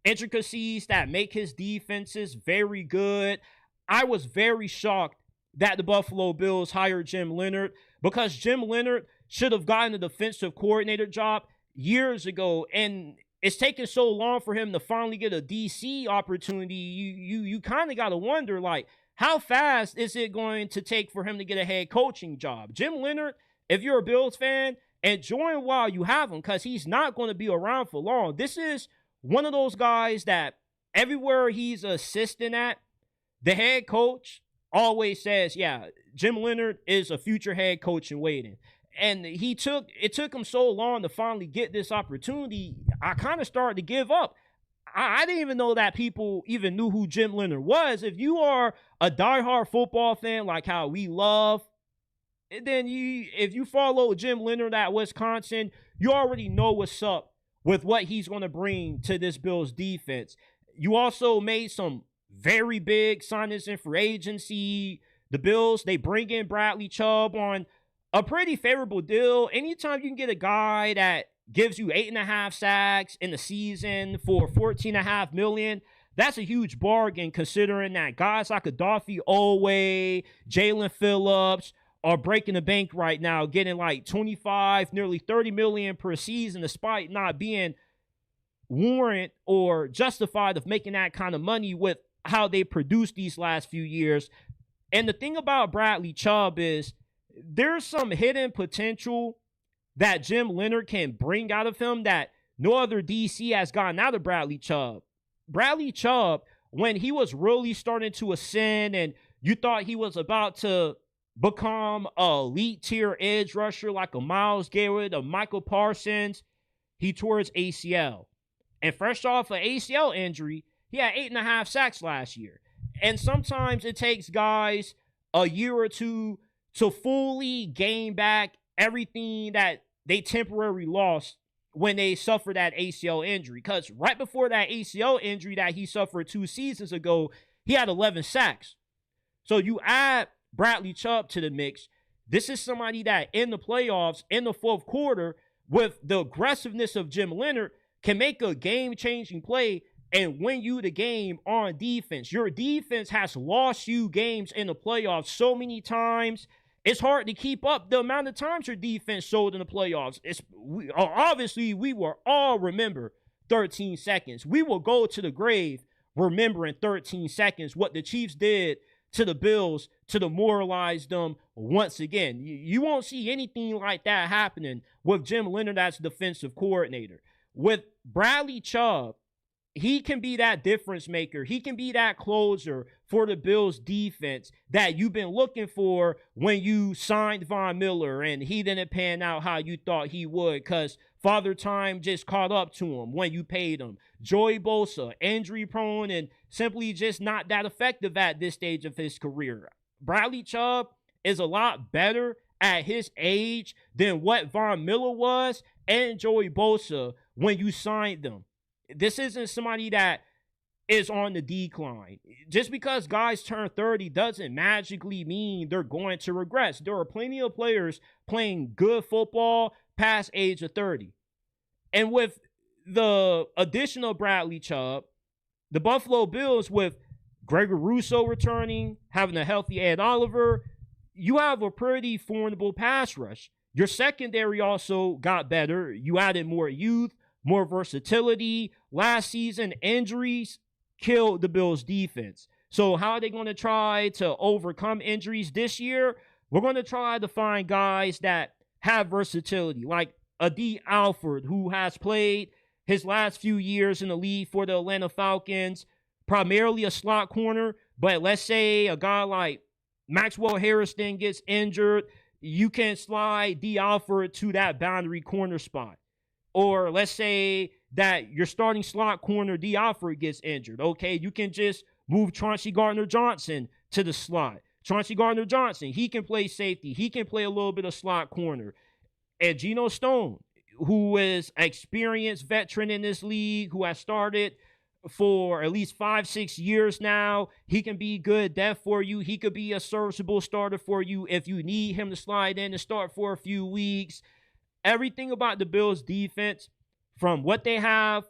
intricacies that make his defenses very good. I was very shocked that the Buffalo Bills hired Jim Leonhard, because Jim Leonhard should have gotten the defensive coordinator job years ago, and it's taken so long for him to finally get a DC opportunity. You kind of got to wonder, like, how fast is it going to take for him to get a head coaching job? Jim Leonhard, if you're a Bills fan, enjoy him while you have him, because he's not going to be around for long. This is one of those guys that everywhere he's assistant at, the head coach always says, yeah, Jim Leonhard is a future head coach in waiting. And it took him so long to finally get this opportunity. I kind of started to give up. I didn't even know that people even knew who Jim Leonhard was. If you are a diehard football fan like how we love, then if you follow Jim Leonhard at Wisconsin, you already know what's up with what he's going to bring to this Bills defense. You also made some very big signings in free agency. The Bills, they bring in Bradley Chubb on a pretty favorable deal. Anytime you can get a guy that gives you 8.5 sacks in the season for $14.5 million, that's a huge bargain, considering that guys like Adolphe Owe, Jalen Phillips are breaking the bank right now, getting like 25, nearly 30 million per season, despite not being warrant or justified of making that kind of money with how they produced these last few years. And the thing about Bradley Chubb is there's some hidden potential that Jim Leonhard can bring out of him that no other DC has gotten out of Bradley Chubb. Bradley Chubb, when he was really starting to ascend and you thought he was about to become an elite tier edge rusher like a Myles Garrett, a Michael Parsons, he tore his ACL. And fresh off an ACL injury, he had 8.5 sacks last year. And sometimes it takes guys a year or two to fully gain back everything that they temporarily lost when they suffered that ACL injury. Because right before that ACL injury that he suffered 2 seasons ago, he had 11 sacks. So you add Bradley Chubb to the mix. This is somebody that in the playoffs, in the fourth quarter, with the aggressiveness of Jim Leonhard, can make a game-changing play and win you the game on defense. Your defense has lost you games in the playoffs so many times. It's hard to keep up the amount of times your defense showed in the playoffs. Obviously, we will all remember 13 seconds. We will go to the grave remembering 13 seconds, what the Chiefs did to the Bills to demoralize them once again. You won't see anything like that happening with Jim Leonhard as defensive coordinator. With Bradley Chubb, he can be that difference maker. He can be that closer for the Bills defense that you've been looking for when you signed Von Miller and he didn't pan out how you thought he would because Father Time just caught up to him when you paid him. Joey Bosa, injury prone and simply just not that effective at this stage of his career. Bradley Chubb is a lot better at his age than what Von Miller was and Joey Bosa when you signed them. This isn't somebody that is on the decline. Just because guys turn 30 doesn't magically mean they're going to regress. There are plenty of players playing good football past age of 30. And with the addition of Bradley Chubb, the Buffalo Bills, with Gregory Rousseau returning, having a healthy Ed Oliver, you have a pretty formidable pass rush. Your secondary also got better. You added more youth, more versatility. Last season, injuries killed the Bills' defense. So how are they going to try to overcome injuries this year? We're going to try to find guys that have versatility, like Adi Alford, who has played his last few years in the league for the Atlanta Falcons, primarily a slot corner. But let's say a guy like Maxwell Harrison gets injured, you can slide D. Alford to that boundary corner spot. Or let's say that your starting slot corner, D. Alford, gets injured. Okay, you can just move Chauncey Gardner-Johnson to the slot. Chauncey Gardner-Johnson, he can play safety. He can play a little bit of slot corner. And Geno Stone, who is an experienced veteran in this league, who has started for at least 5-6 years now. He can be good depth for you. He could be a serviceable starter for you if you need him to slide in and start for a few weeks. Everything about the Bills' defense, from what they have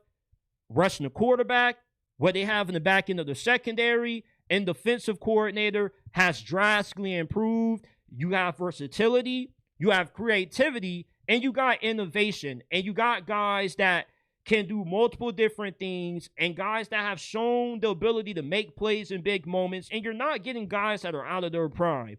rushing the quarterback, what they have in the back end of the secondary, and defensive coordinator has drastically improved. You have versatility, you have creativity, and you got innovation, and you got guys that can do multiple different things, and guys that have shown the ability to make plays in big moments, and you're not getting guys that are out of their prime.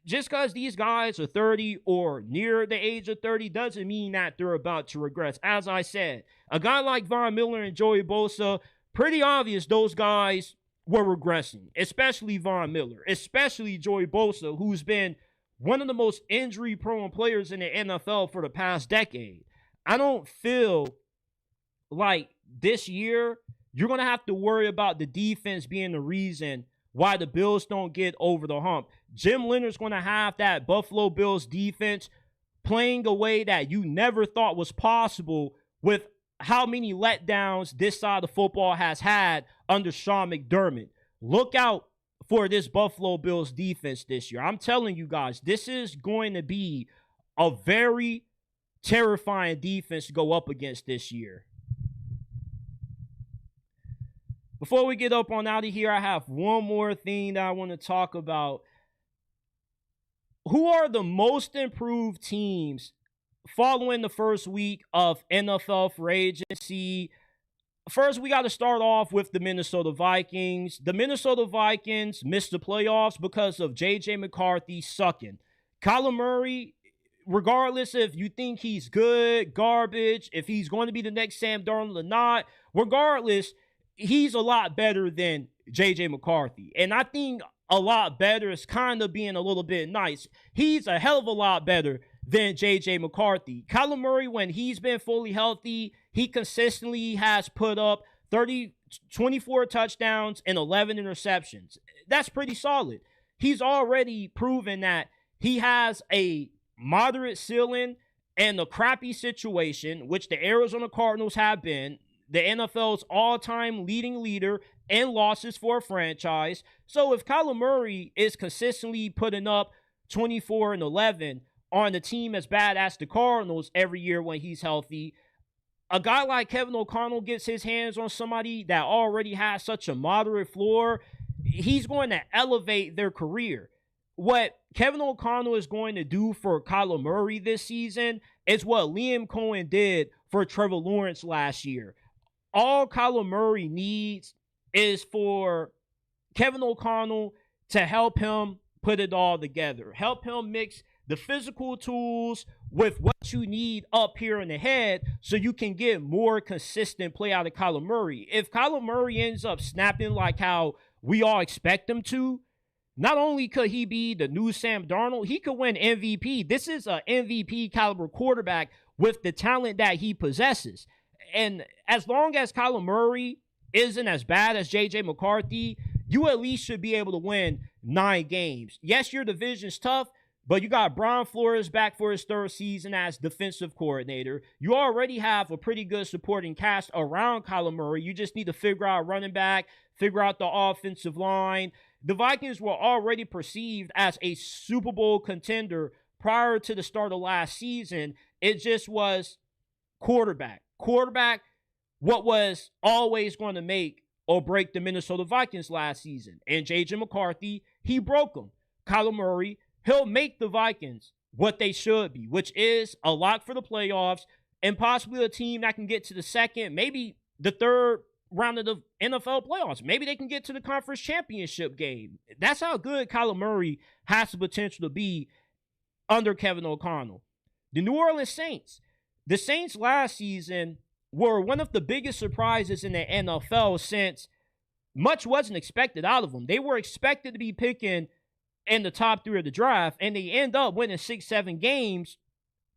Just because these guys are 30 or near the age of 30 doesn't mean that they're about to regress. As I said, a guy like Von Miller and Joey Bosa, pretty obvious those guys were regressing, especially Von Miller, especially Joey Bosa, who's been one of the most injury-prone players in the NFL for the past decade. I don't feel like this year you're going to have to worry about the defense being the reason why the Bills don't get over the hump. Jim Leonard's going to have that Buffalo Bills defense playing a way that you never thought was possible with how many letdowns this side of football has had under Sean McDermott. Look out for this Buffalo Bills defense this year. I'm telling you guys, this is going to be a very terrifying defense to go up against this year. Before we get up on out of here, I have one more thing that I want to talk about. Who are the most improved teams following the first week of NFL free agency? First, we got to start off with the Minnesota Vikings. The Minnesota Vikings missed the playoffs because of J.J. McCarthy sucking. Kyler Murray, regardless if you think he's good, garbage, if he's going to be the next Sam Darnold or not, regardless, he's a lot better than J.J. McCarthy. And I think a lot better is kind of being a little bit nice. He's a hell of a lot better than J.J. McCarthy. Kyler Murray, when he's been fully healthy, he consistently has put up 24 touchdowns and 11 interceptions. That's pretty solid. He's already proven that he has a moderate ceiling and a crappy situation, which the Arizona Cardinals have been, the NFL's all-time leading leader in losses for a franchise. So if Kyler Murray is consistently putting up 24 and 11 on a team as bad as the Cardinals every year when he's healthy, a guy like Kevin O'Connell gets his hands on somebody that already has such a moderate floor, he's going to elevate their career. What Kevin O'Connell is going to do for Kyler Murray this season is what Liam Cohen did for Trevor Lawrence last year. All Kyler Murray needs is for Kevin O'Connell to help him put it all together. Help him mix the physical tools with what you need up here in the head so you can get more consistent play out of Kyler Murray. If Kyler Murray ends up snapping like how we all expect him to, not only could he be the new Sam Darnold, he could win MVP. This is an MVP caliber quarterback with the talent that he possesses. And as long as Kyler Murray isn't as bad as J.J. McCarthy, you at least should be able to win 9 games. Yes, your division's tough, but you got Brian Flores back for his third season as defensive coordinator. You already have a pretty good supporting cast around Kyler Murray. You just need to figure out running back, figure out the offensive line. The Vikings were already perceived as a Super Bowl contender prior to the start of last season. It just was quarterback, what was always going to make or break the Minnesota Vikings last season. And J.J. McCarthy, he broke them. Kyler Murray, he'll make the Vikings what they should be, which is a lock for the playoffs and possibly a team that can get to the second, maybe the third round of the NFL playoffs. Maybe they can get to the conference championship game. That's how good Kyler Murray has the potential to be under Kevin O'Connell. The New Orleans Saints. The Saints last season were one of the biggest surprises in the NFL since much wasn't expected out of them. They were expected to be picking in the top 3 of the draft, and they end up winning 6-7 games.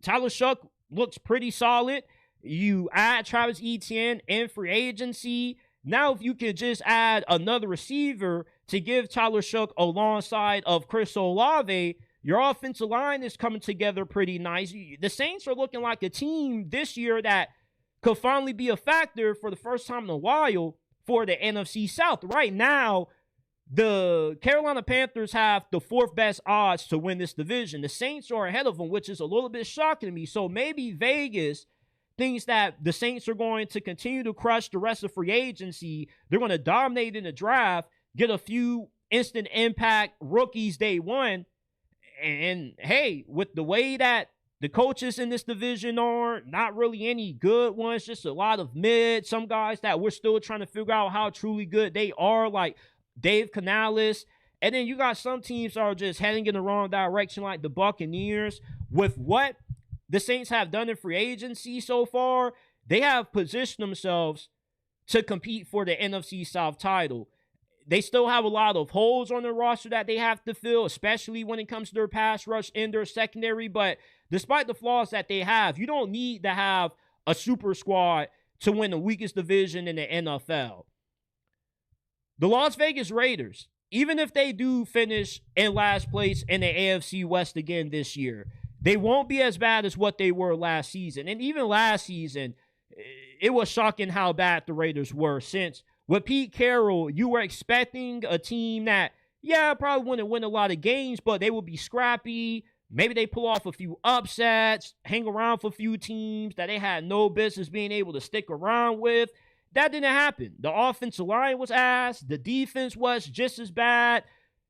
Tyler Shuck looks pretty solid. You add Travis Etienne in free agency. Now, if you could just add another receiver to give Tyler Shough alongside of Chris Olave, your offensive line is coming together pretty nice. The Saints are looking like a team this year that could finally be a factor for the first time in a while for the NFC South. Right now, the Carolina Panthers have the 4th best odds to win this division. The Saints are ahead of them, which is a little bit shocking to me. So maybe Vegas thinks that the Saints are going to continue to crush the rest of free agency. They're going to dominate in the draft, get a few instant impact rookies day one. And hey, with the way that the coaches in this division are, not really any good ones, just a lot of mid, some guys that we're still trying to figure out how truly good they are, like Dave Canales. And then you got some teams that are just heading in the wrong direction, like the Buccaneers. With what the Saints have done in free agency so far, they have positioned themselves to compete for the NFC South title. They still have a lot of holes on their roster that they have to fill, especially when it comes to their pass rush and their secondary. But despite the flaws that they have, you don't need to have a super squad to win the weakest division in the NFL. The Las Vegas Raiders, even if they do finish in last place in the AFC West again this year, they won't be as bad as what they were last season. And even last season, it was shocking how bad the Raiders were, since with Pete Carroll, you were expecting a team that, probably wouldn't win a lot of games, but they would be scrappy. Maybe they pull off a few upsets, hang around for a few teams that they had no business being able to stick around with. That didn't happen. The offensive line was ass. The defense was just as bad.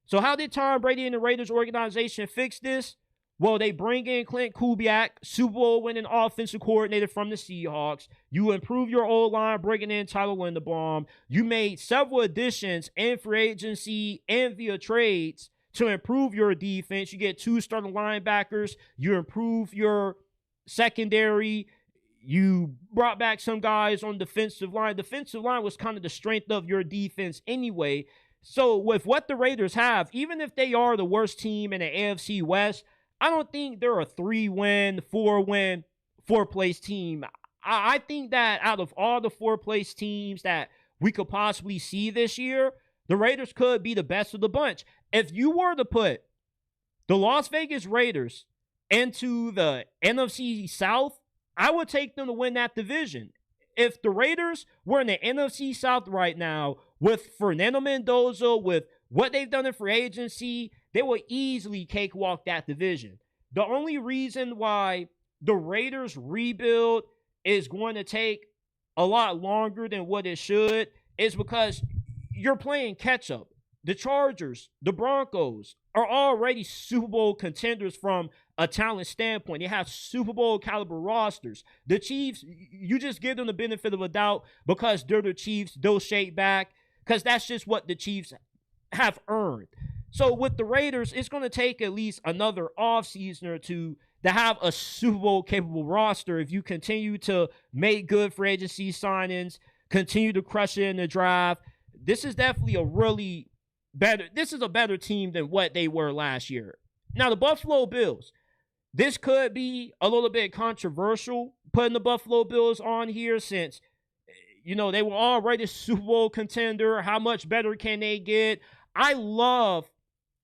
So how did Tom Brady and the Raiders organization fix this? Well, they bring in Clint Kubiak, Super Bowl winning offensive coordinator from the Seahawks. You improve your O-line, bringing in Tyler Linderbaum. You made several additions in free agency and via trades to improve your defense. You get 2 starting linebackers. You improve your secondary. You brought back some guys on defensive line. Defensive line was kind of the strength of your defense anyway. So with what the Raiders have, even if they are the worst team in the AFC West, I don't think they're a 3-win, 4-win, 4th-place team. I think that out of all the 4th-place teams that we could possibly see this year, the Raiders could be the best of the bunch. If you were to put the Las Vegas Raiders into the NFC South, I would take them to win that division. If the Raiders were in the NFC South right now with Fernando Mendoza, with what they've done in free agency, they will easily cakewalk that division. The only reason why the Raiders rebuild is going to take a lot longer than what it should is because you're playing catch up. The Chargers, the Broncos are already Super Bowl contenders from a talent standpoint. They have Super Bowl caliber rosters. The Chiefs, you just give them the benefit of a doubt because they're the Chiefs. They'll shake back because that's just what the Chiefs have earned. So with the Raiders, it's going to take at least another offseason or two to have a Super Bowl capable roster if you continue to make good free agency signings, continue to crush it in the draft. This is definitely a better team than what they were last year. Now, the Buffalo Bills, this could be a little bit controversial putting the Buffalo Bills on here since, they were already a Super Bowl contender. How much better can they get? I love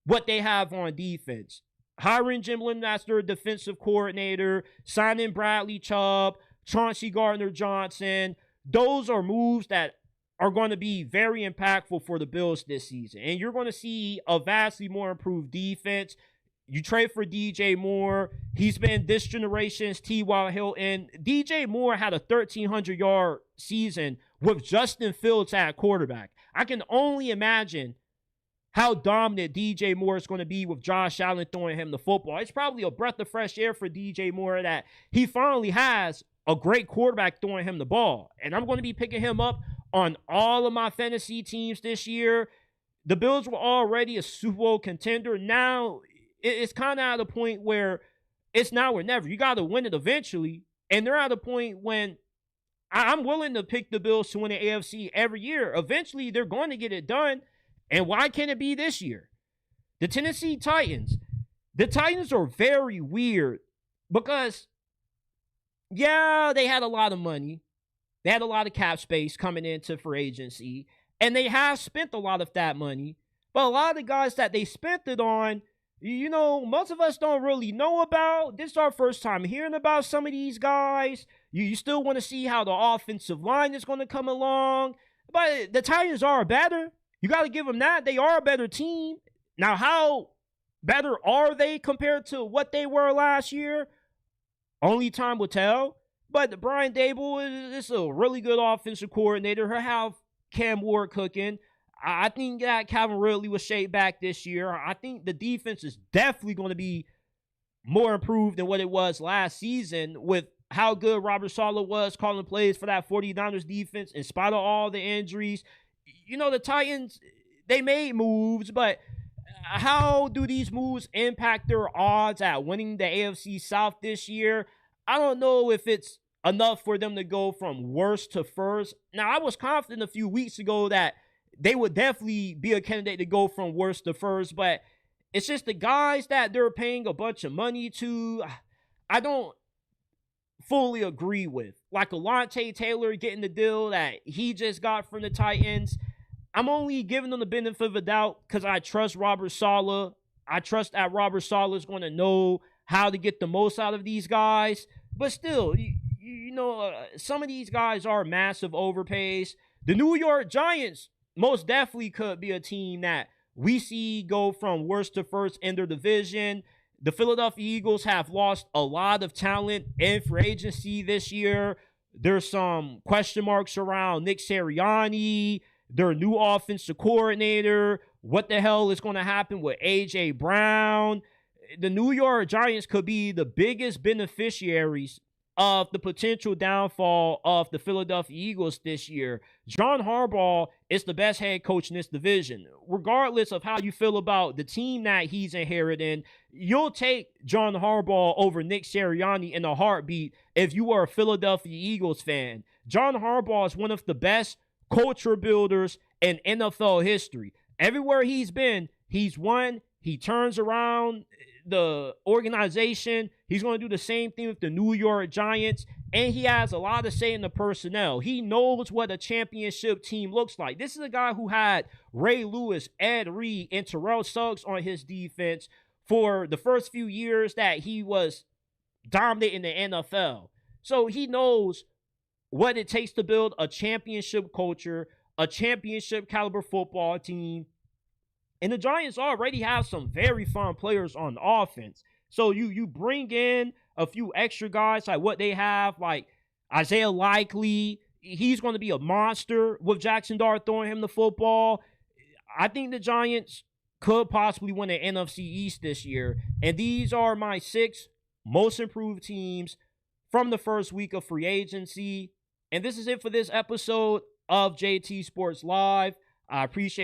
what they have on defense. Hiring Jim Lynn as their defensive coordinator, signing Bradley Chubb, Chauncey Gardner-Johnson. Those are moves that are going to be very impactful for the Bills this season. And you're going to see a vastly more improved defense. You trade for DJ Moore. He's been this generation's T.Y. Hilton. DJ Moore had a 1,300-yard season with Justin Fields at quarterback. I can only imagine how dominant DJ Moore is going to be with Josh Allen throwing him the football. It's probably a breath of fresh air for DJ Moore that he finally has a great quarterback throwing him the ball. And I'm going to be picking him up on all of my fantasy teams this year. The Bills were already a Super Bowl contender. Now it's kind of at a point where it's now or never. You got to win it eventually. And they're at a point when I'm willing to pick the Bills to win the AFC every year. Eventually, they're going to get it done. And why can't it be this year? The Tennessee Titans. The Titans are very weird because, they had a lot of money. They had a lot of cap space coming into free agency. And they have spent a lot of that money. But a lot of the guys that they spent it on, most of us don't really know about. This is our first time hearing about some of these guys. You still want to see how the offensive line is going to come along. But the Titans are better. You got to give them that. They are a better team. Now, how better are they compared to what they were last year? Only time will tell. But Brian Daboll is a really good offensive coordinator. He'll have Cam Ward cooking. I think that Calvin Ridley was shaped back this year. I think the defense is definitely going to be more improved than what it was last season with how good Robert Saleh was calling plays for that 49ers defense in spite of all the injuries. The Titans, they made moves, but how do these moves impact their odds at winning the AFC South this year? I don't know if it's enough for them to go from worst to first. Now, I was confident a few weeks ago that they would definitely be a candidate to go from worst to first, but it's just the guys that they're paying a bunch of money to, I don't fully agree with. Like Alontae Taylor getting the deal that he just got from the Titans. I'm only giving them the benefit of the doubt because I trust Robert Saleh. I trust that Robert Saleh is going to know how to get the most out of these guys. But still, some of these guys are massive overpays. The New York Giants most definitely could be a team that we see go from worst to first in their division. The Philadelphia Eagles have lost a lot of talent in free agency this year. There's some question marks around Nick Sirianni, their new offensive coordinator. What the hell is going to happen with A.J. Brown? The New York Giants could be the biggest beneficiaries of the potential downfall of the Philadelphia Eagles this year. John Harbaugh is the best head coach in this division. Regardless of how you feel about the team that he's inheriting, you'll take John Harbaugh over Nick Sirianni in a heartbeat if you are a Philadelphia Eagles fan. John Harbaugh is one of the best culture builders in NFL history. Everywhere he's been, he's won. He turns around the organization. He's going to do the same thing with the New York Giants, and he has a lot to say in the personnel. He knows what a championship team looks like. This is a guy who had Ray Lewis, Ed Reed, and Terrell Suggs on his defense for the first few years that he was dominating the NFL. So he knows what it takes to build a championship culture, a championship caliber football team. And the Giants already have some very fun players on offense. So you bring in a few extra guys like what they have, like Isaiah Likely. He's going to be a monster with Jackson Dart throwing him the football. I think the Giants could possibly win the NFC East this year. And these are my 6 most improved teams from the first week of free agency. And this is it for this episode of JT Sports Live. I appreciate